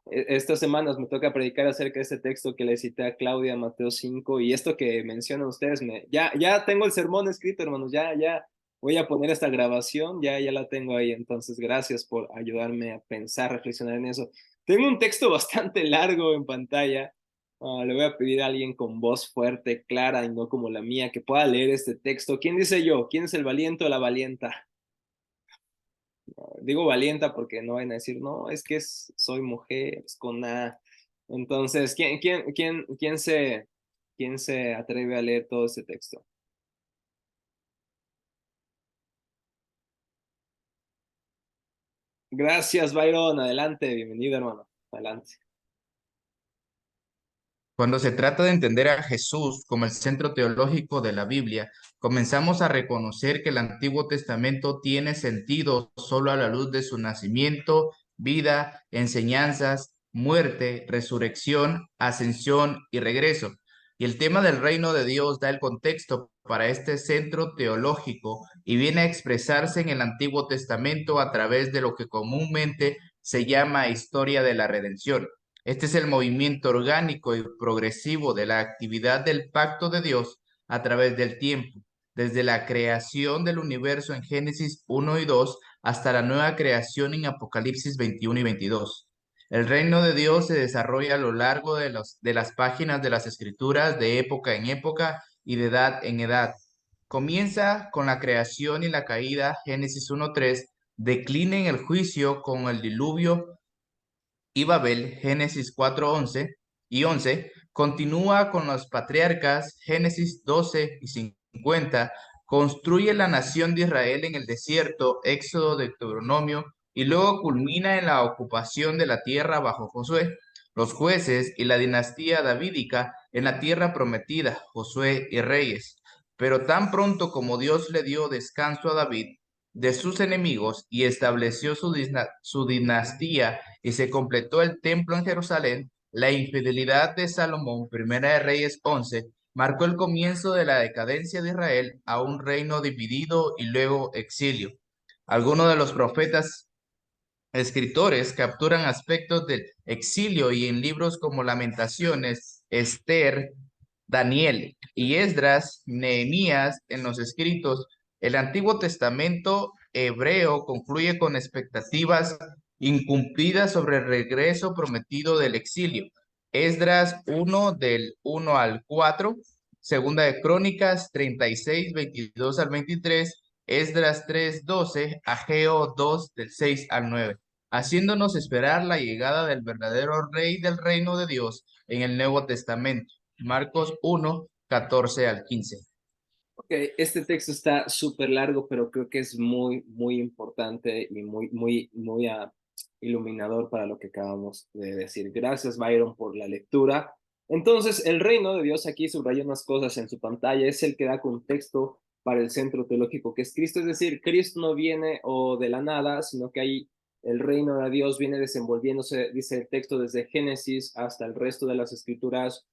Estas semanas me toca predicar acerca de este texto que le cité a Claudia, Mateo 5, y esto que mencionan ustedes, ya tengo el sermón escrito, hermanos, ya Voy a poner esta grabación, ya la tengo ahí, entonces gracias por ayudarme a pensar, reflexionar en eso. Tengo un texto bastante largo en pantalla. Le voy a pedir a alguien con voz fuerte, clara y no como la mía, que pueda leer este texto. ¿Quién dice yo? ¿Quién es el valiente o la valienta? Digo valienta porque no van a decir, no, es que soy mujer, es con A. Entonces, ¿quién se atreve a leer todo este texto? Gracias, Byron. Adelante, bienvenido, hermano. Adelante. Cuando se trata de entender a Jesús como el centro teológico de la Biblia, comenzamos a reconocer que el Antiguo Testamento tiene sentido solo a la luz de su nacimiento, vida, enseñanzas, muerte, resurrección, ascensión y regreso. Y el tema del reino de Dios da el contexto para este centro teológico y viene a expresarse en el Antiguo Testamento a través de lo que comúnmente se llama historia de la redención. Este es el movimiento orgánico y progresivo de la actividad del pacto de Dios a través del tiempo, desde la creación del universo en Génesis 1 y 2 hasta la nueva creación en Apocalipsis 21 y 22. El reino de Dios se desarrolla a lo largo de las páginas de las Escrituras de época en época y de edad en edad. Comienza con la creación y la caída, Génesis 1:3, declina en el juicio con el diluvio y Babel, Génesis 4:11 y 11, continúa con los patriarcas, Génesis 12 y 50, construye la nación de Israel en el desierto, Éxodo, Deuteronomio, y luego culmina en la ocupación de la tierra bajo Josué, los jueces y la dinastía davídica en la tierra prometida, Josué y Reyes. Pero tan pronto como Dios le dio descanso a David de sus enemigos y estableció su dinastía y se completó el templo en Jerusalén, la infidelidad de Salomón, Primera de Reyes 11, marcó el comienzo de la decadencia de Israel a un reino dividido y luego exilio. Algunos de los profetas escritores capturan aspectos del exilio y en libros como Lamentaciones, Esther, Daniel y Esdras, Nehemías en los escritos. El Antiguo Testamento hebreo concluye con expectativas incumplidas sobre el regreso prometido del exilio. Esdras 1 del 1 al 4, Segunda de Crónicas 36, 22 al 23, Esdras 3, 12, Ageo 2 del 6 al 9, haciéndonos esperar la llegada del verdadero Rey del reino de Dios en el Nuevo Testamento. Marcos 1, 14 al 15. Ok, este texto está súper largo, pero creo que es muy, muy importante y muy iluminador para lo que acabamos de decir. Gracias, Byron, por la lectura. Entonces, el reino de Dios, aquí subrayó unas cosas en su pantalla, es el que da contexto para el centro teológico que es Cristo. Es decir, Cristo no viene de la nada, sino que hay el reino de Dios viene desenvolviéndose, dice el texto, desde Génesis hasta el resto de las escrituras.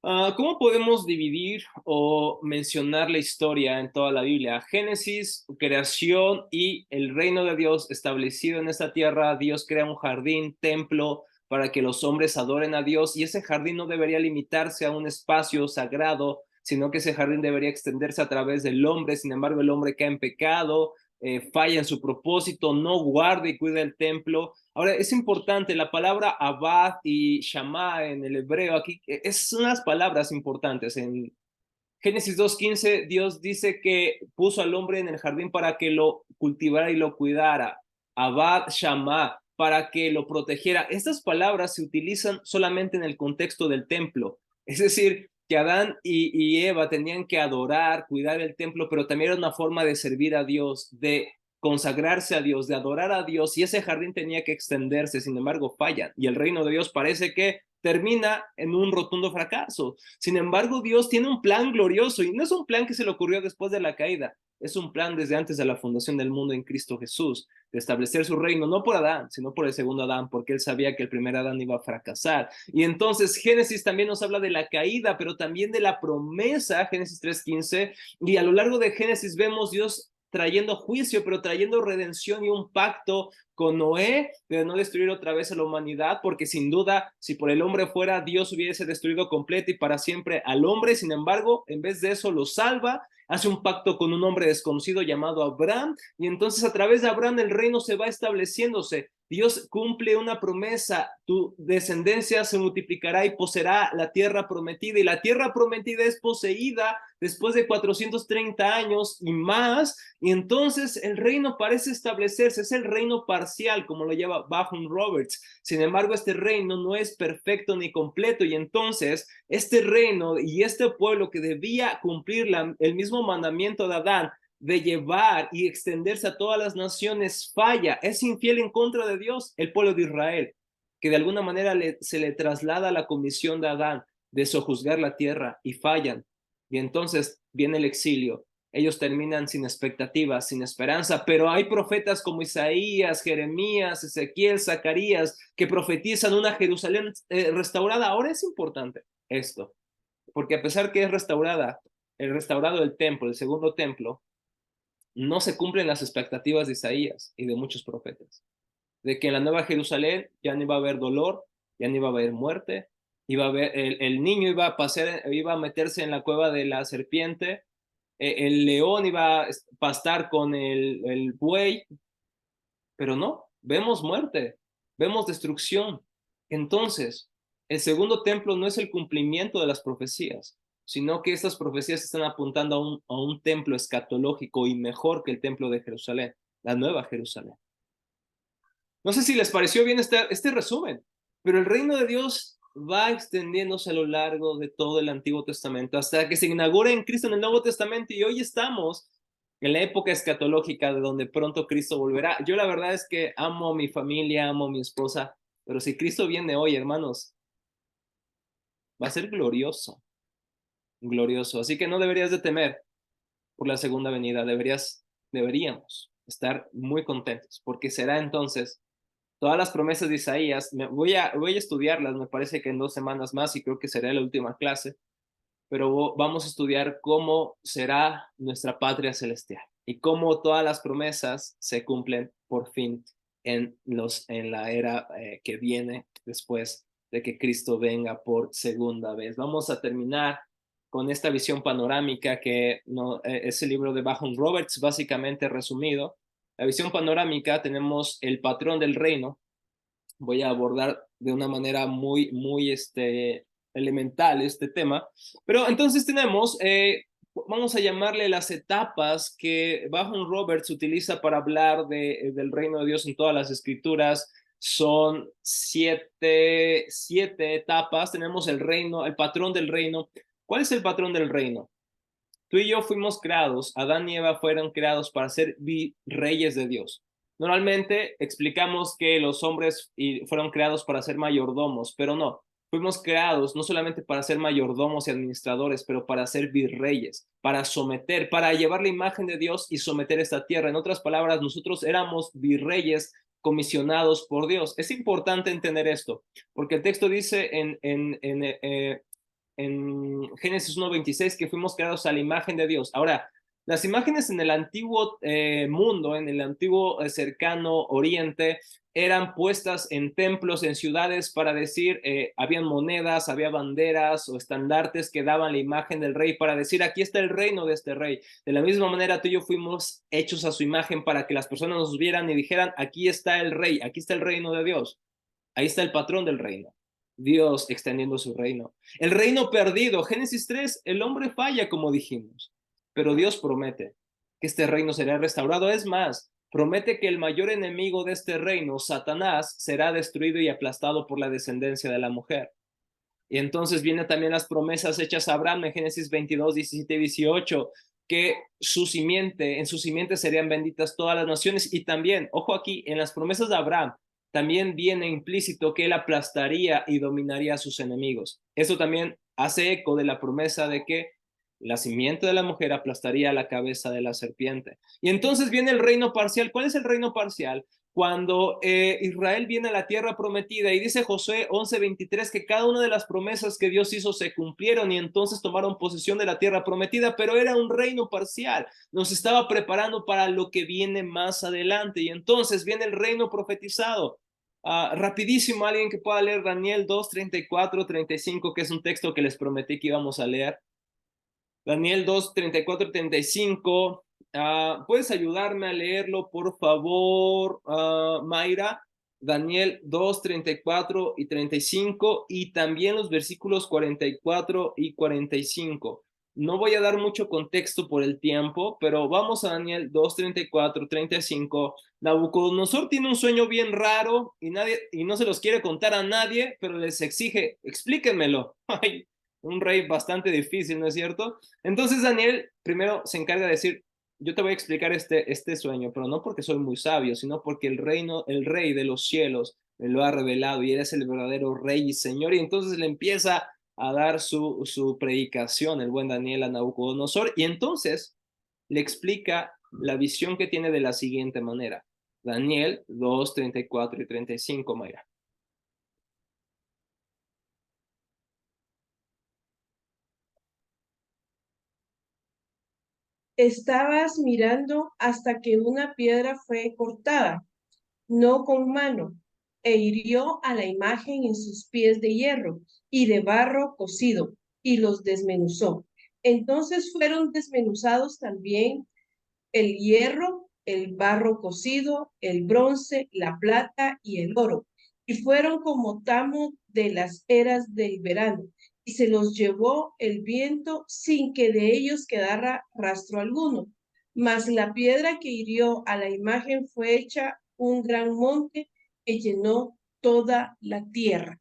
¿Cómo podemos dividir o mencionar la historia en toda la Biblia? Génesis, creación y el reino de Dios establecido en esta tierra. Dios crea un jardín, templo, para que los hombres adoren a Dios, y ese jardín no debería limitarse a un espacio sagrado, sino que ese jardín debería extenderse a través del hombre. Sin embargo, el hombre cae en pecado, falla en su propósito, no guarda y cuida el templo. Ahora, es importante, la palabra abad y shamá en el hebreo aquí es unas palabras importantes. En Génesis 2:15, Dios dice que puso al hombre en el jardín para que lo cultivara y lo cuidara. Abad, shamá, para que lo protegiera. Estas palabras se utilizan solamente en el contexto del templo. Es decir, que Adán y Eva tenían que adorar, cuidar el templo, pero también era una forma de servir a Dios, de consagrarse a Dios, de adorar a Dios, y ese jardín tenía que extenderse. Sin embargo, fallan, y el reino de Dios parece que termina en un rotundo fracaso. Sin embargo, Dios tiene un plan glorioso, y no es un plan que se le ocurrió después de la caída, es un plan desde antes de la fundación del mundo en Cristo Jesús, de establecer su reino, no por Adán, sino por el segundo Adán, porque él sabía que el primer Adán iba a fracasar. Y entonces Génesis también nos habla de la caída, pero también de la promesa, Génesis 3:15, y a lo largo de Génesis vemos Dios trayendo juicio, pero trayendo redención y un pacto con Noé de no destruir otra vez a la humanidad, porque sin duda, si por el hombre fuera, Dios hubiese destruido completo y para siempre al hombre. Sin embargo, en vez de eso lo salva, hace un pacto con un hombre desconocido llamado Abraham, y entonces a través de Abraham el reino se va estableciéndose. Dios cumple una promesa: tu descendencia se multiplicará y poseerá la tierra prometida, y la tierra prometida es poseída después de 430 años y más, y entonces el reino parece establecerse. Es el reino parcial, como lo llama Vaughan Roberts. Sin embargo, este reino no es perfecto ni completo, y entonces este reino y este pueblo que debía cumplir el mismo mandamiento de Adán, de llevar y extenderse a todas las naciones, falla, es infiel en contra de Dios. El pueblo de Israel, que de alguna manera se le traslada la comisión de Adán de sojuzgar la tierra, y fallan, y entonces viene el exilio. Ellos terminan sin expectativas, sin esperanza, pero hay profetas como Isaías, Jeremías, Ezequiel, Zacarías, que profetizan una Jerusalén restaurada. Ahora es importante esto, porque a pesar que es restaurada, el restaurado del templo, el segundo templo, no se cumplen las expectativas de Isaías y de muchos profetas, de que en la Nueva Jerusalén ya no iba a haber dolor, ya no iba a haber muerte, iba a haber, el niño iba a meterse en la cueva de la serpiente, el león iba a pastar con el buey, pero no, vemos muerte, vemos destrucción. Entonces, el segundo templo no es el cumplimiento de las profecías, sino que estas profecías están apuntando a un templo escatológico y mejor que el templo de Jerusalén, la Nueva Jerusalén. No sé si les pareció bien este resumen, pero el reino de Dios va extendiéndose a lo largo de todo el Antiguo Testamento hasta que se inaugura en Cristo en el Nuevo Testamento, y hoy estamos en la época escatológica de donde pronto Cristo volverá. Yo la verdad es que amo a mi familia, amo a mi esposa, pero si Cristo viene hoy, hermanos, va a ser glorioso, glorioso. Así que no deberías de temer por la segunda venida, deberíamos estar muy contentos, porque será entonces todas las promesas de Isaías. Voy a estudiarlas, me parece que en 2 semanas más, y creo que será la última clase, pero vamos a estudiar cómo será nuestra patria celestial y cómo todas las promesas se cumplen por fin en la era que viene después de que Cristo venga por segunda vez. Vamos a terminar con esta visión panorámica que es el libro de Vaughan Roberts, básicamente resumido. La visión panorámica: tenemos el patrón del reino. Voy a abordar de una manera muy elemental este tema, pero entonces tenemos, vamos a llamarle las etapas que Vaughan Roberts utiliza para hablar del reino de Dios en todas las escrituras. Son siete etapas. Tenemos el reino, el patrón del reino. ¿Cuál es el patrón del reino? Tú y yo fuimos creados, Adán y Eva fueron creados para ser virreyes de Dios. Normalmente explicamos que los hombres fueron creados para ser mayordomos, pero no. Fuimos creados no solamente para ser mayordomos y administradores, pero para ser virreyes, para someter, para llevar la imagen de Dios y someter esta tierra. En otras palabras, nosotros éramos virreyes comisionados por Dios. Es importante entender esto, porque el texto dice en Génesis 1:26 que fuimos creados a la imagen de Dios. Ahora, las imágenes en el antiguo mundo, en el antiguo cercano oriente, eran puestas en templos, en ciudades, para decir, habían monedas, había banderas o estandartes que daban la imagen del rey para decir: aquí está el reino de este rey. De la misma manera, tú y yo fuimos hechos a su imagen para que las personas nos vieran y dijeran: aquí está el rey, aquí está el reino de Dios. Ahí está el patrón del reino. Dios extendiendo su reino. El reino perdido, Génesis 3, el hombre falla, como dijimos, pero Dios promete que este reino será restaurado. Es más, promete que el mayor enemigo de este reino, Satanás, será destruido y aplastado por la descendencia de la mujer. Y entonces vienen también las promesas hechas a Abraham en Génesis 22, 17 y 18, que en su simiente serían benditas todas las naciones. Y también, ojo aquí, en las promesas de Abraham, también viene implícito que él aplastaría y dominaría a sus enemigos. Eso también hace eco de la promesa de que la simiente de la mujer aplastaría la cabeza de la serpiente. Y entonces viene el reino parcial. ¿Cuál es el reino parcial? cuando Israel viene a la tierra prometida, y dice Josué 11:23 que cada una de las promesas que Dios hizo se cumplieron y entonces tomaron posesión de la tierra prometida, pero era un reino parcial, nos estaba preparando para lo que viene más adelante, y entonces viene el reino profetizado. Rapidísimo, alguien que pueda leer Daniel 2:34-35, que es un texto que les prometí que íbamos a leer. Daniel 2:34-35. ¿Puedes ayudarme a leerlo, por favor, Mayra? Daniel 2:34-35 y también los versículos 44 y 45. No voy a dar mucho contexto por el tiempo, pero vamos a Daniel 2:34-35. Nabucodonosor tiene un sueño bien raro y no se los quiere contar a nadie, pero les exige, explíquenmelo. Ay, un rey bastante difícil, ¿no es cierto? Entonces Daniel primero se encarga de decir, yo te voy a explicar este sueño, pero no porque soy muy sabio, sino porque el rey de los cielos me lo ha revelado y eres el verdadero rey y señor. Y entonces le empieza a dar su predicación, el buen Daniel, a Nabucodonosor, y entonces le explica la visión que tiene de la siguiente manera. Daniel 2:34-35, Mayra. Estabas mirando hasta que una piedra fue cortada, no con mano, e hirió a la imagen en sus pies de hierro y de barro cocido, y los desmenuzó. Entonces fueron desmenuzados también el hierro, el barro cocido, el bronce, la plata y el oro, y fueron como tamo de las eras del verano, y se los llevó el viento sin que de ellos quedara rastro alguno. Mas la piedra que hirió a la imagen fue hecha un gran monte que llenó toda la tierra.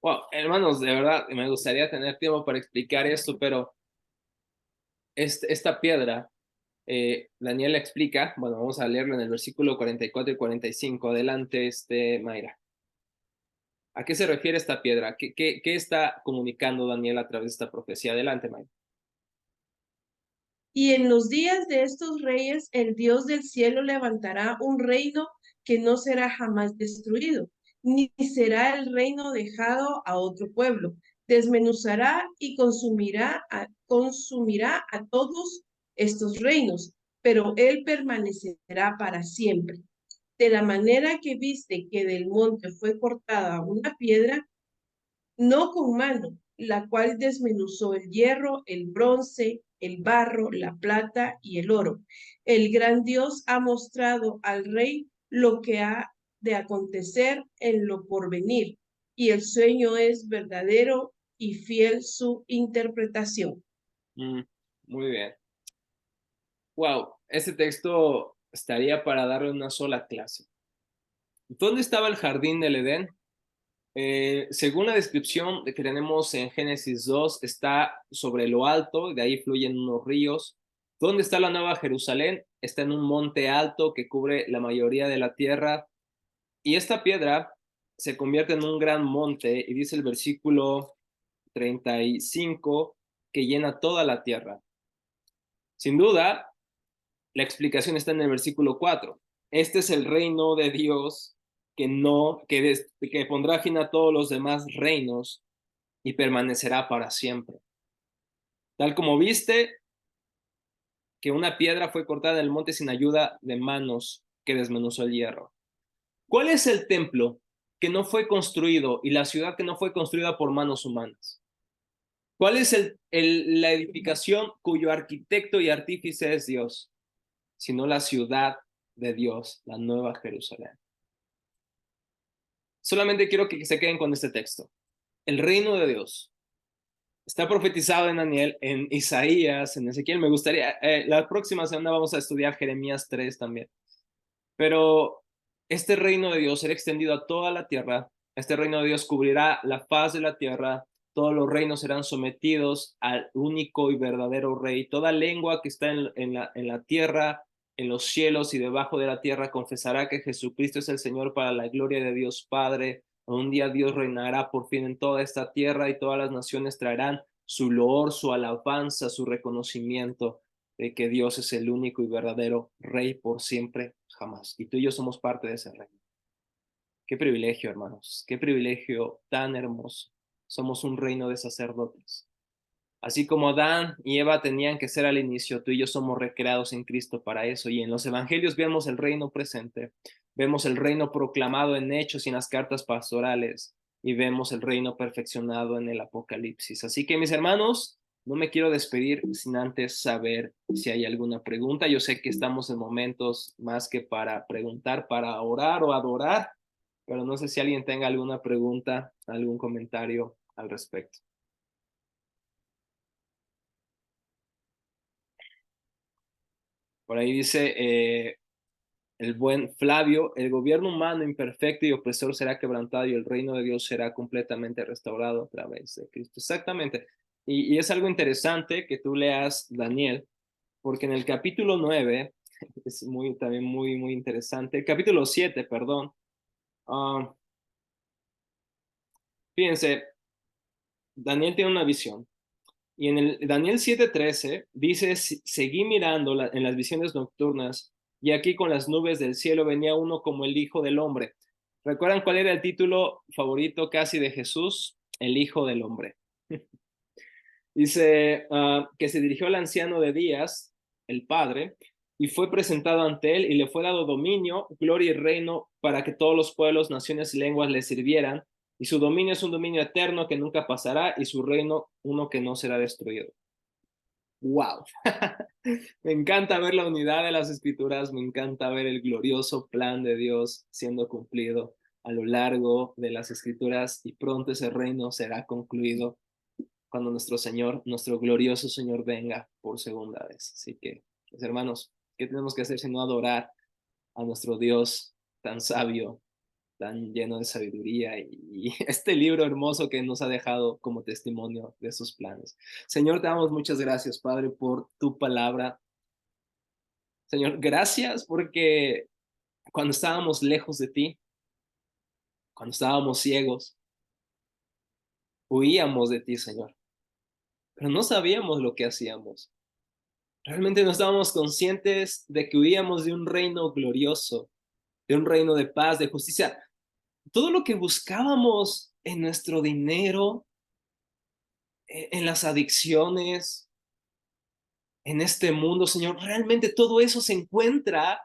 Wow, hermanos, de verdad, me gustaría tener tiempo para explicar esto, pero esta piedra, Daniel explica, bueno, vamos a leerlo en el versículo 44 y 45. Adelante, Mayra. ¿A qué se refiere esta piedra? ¿Qué está comunicando Daniel a través de esta profecía? Adelante, Mayra. Y en los días de estos reyes, el Dios del cielo levantará un reino que no será jamás destruido, ni será el reino dejado a otro pueblo. Desmenuzará y consumirá a todos estos reinos, pero él permanecerá para siempre. De la manera que viste que del monte fue cortada una piedra, no con mano, la cual desmenuzó el hierro, el bronce, el barro, la plata y el oro. El gran Dios ha mostrado al rey lo que ha de acontecer en lo porvenir, y el sueño es verdadero y fiel su interpretación. Muy bien. Wow, este texto estaría para darle una sola clase. ¿Dónde estaba el jardín del Edén? Según la descripción que tenemos en Génesis 2, está sobre lo alto, de ahí fluyen unos ríos. ¿Dónde está la Nueva Jerusalén? Está en un monte alto que cubre la mayoría de la tierra. Y esta piedra se convierte en un gran monte, y dice el versículo 35, que llena toda la tierra. Sin duda, la explicación está en el versículo 4. Este es el reino de Dios que pondrá fin a todos los demás reinos y permanecerá para siempre. Tal como viste que una piedra fue cortada del monte sin ayuda de manos que desmenuzó el hierro. ¿Cuál es el templo que no fue construido y la ciudad que no fue construida por manos humanas? ¿Cuál es la edificación cuyo arquitecto y artífice es Dios? Sino la ciudad de Dios, la Nueva Jerusalén. Solamente quiero que se queden con este texto. El reino de Dios está profetizado en Daniel, en Isaías, en Ezequiel. Me gustaría, la próxima semana vamos a estudiar Jeremías 3 también. Pero este reino de Dios será extendido a toda la tierra. Este reino de Dios cubrirá la faz de la tierra. Todos los reinos serán sometidos al único y verdadero rey. Toda lengua que está en la tierra, en los cielos y debajo de la tierra confesará que Jesucristo es el Señor para la gloria de Dios Padre. Un día Dios reinará por fin en toda esta tierra y todas las naciones traerán su loor, su alabanza, su reconocimiento de que Dios es el único y verdadero Rey por siempre, jamás. Y tú y yo somos parte de ese reino. Qué privilegio, hermanos, qué privilegio tan hermoso. Somos un reino de sacerdotes. Así como Adán y Eva tenían que ser al inicio, tú y yo somos recreados en Cristo para eso. Y en los evangelios vemos el reino presente, vemos el reino proclamado en hechos y en las cartas pastorales, y vemos el reino perfeccionado en el Apocalipsis. Así que, mis hermanos, no me quiero despedir sin antes saber si hay alguna pregunta. Yo sé que estamos en momentos más que para preguntar, para orar o adorar, pero no sé si alguien tenga alguna pregunta, algún comentario al respecto. Por ahí dice el buen Flavio, el gobierno humano imperfecto y opresor será quebrantado y el reino de Dios será completamente restaurado a través de Cristo. Exactamente. Y es algo interesante que tú leas Daniel, porque en el capítulo 9, es también muy interesante, el capítulo 7, perdón, fíjense, Daniel tiene una visión. Y en el Daniel 7:13 dice, seguí mirando en las visiones nocturnas y aquí con las nubes del cielo venía uno como el Hijo del Hombre. ¿Recuerdan cuál era el título favorito casi de Jesús? El Hijo del Hombre. Dice que se dirigió al anciano de días, el Padre, y fue presentado ante él y le fue dado dominio, gloria y reino para que todos los pueblos, naciones y lenguas le sirvieran. Y su dominio es un dominio eterno que nunca pasará y su reino uno que no será destruido. ¡Wow! Me encanta ver la unidad de las escrituras, me encanta ver el glorioso plan de Dios siendo cumplido a lo largo de las escrituras y pronto ese reino será concluido cuando nuestro Señor, nuestro glorioso Señor venga por segunda vez. Así que, pues, hermanos, ¿qué tenemos que hacer sino adorar a nuestro Dios tan sabio, tan lleno de sabiduría y este libro hermoso que nos ha dejado como testimonio de sus planes? Señor, te damos muchas gracias, Padre, por tu palabra. Señor, gracias porque cuando estábamos lejos de ti, cuando estábamos ciegos, huíamos de ti, Señor, pero no sabíamos lo que hacíamos. Realmente no estábamos conscientes de que huíamos de un reino glorioso, de un reino de paz, de justicia. Todo lo que buscábamos en nuestro dinero, en las adicciones, en este mundo, Señor, realmente todo eso se encuentra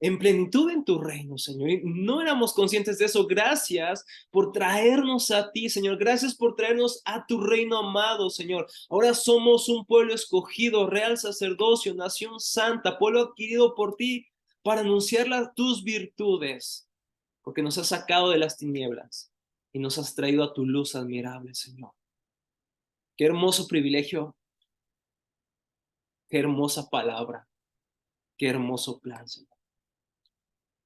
en plenitud en tu reino, Señor. Y no éramos conscientes de eso. Gracias por traernos a ti, Señor. Gracias por traernos a tu reino amado, Señor. Ahora somos un pueblo escogido, real sacerdocio, nación santa, pueblo adquirido por ti para anunciar tus virtudes, porque nos has sacado de las tinieblas y nos has traído a tu luz admirable, Señor. Qué hermoso privilegio, qué hermosa palabra, qué hermoso plan, Señor.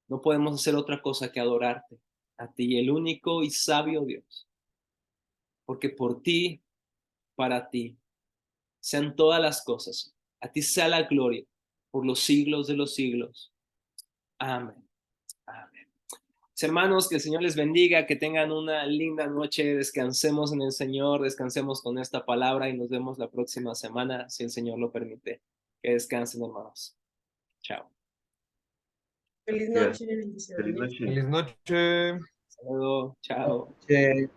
No podemos hacer otra cosa que adorarte a ti, el único y sabio Dios, porque por ti, para ti, sean todas las cosas. A ti sea la gloria por los siglos de los siglos. Amén. Amén. Hermanos, que el Señor les bendiga, que tengan una linda noche, descansemos en el Señor, descansemos con esta palabra y nos vemos la próxima semana, si el Señor lo permite. Que descansen, hermanos. Chao. Feliz noche, bendiciones. Feliz noche. Feliz noche. Saludos. Chao. Sí.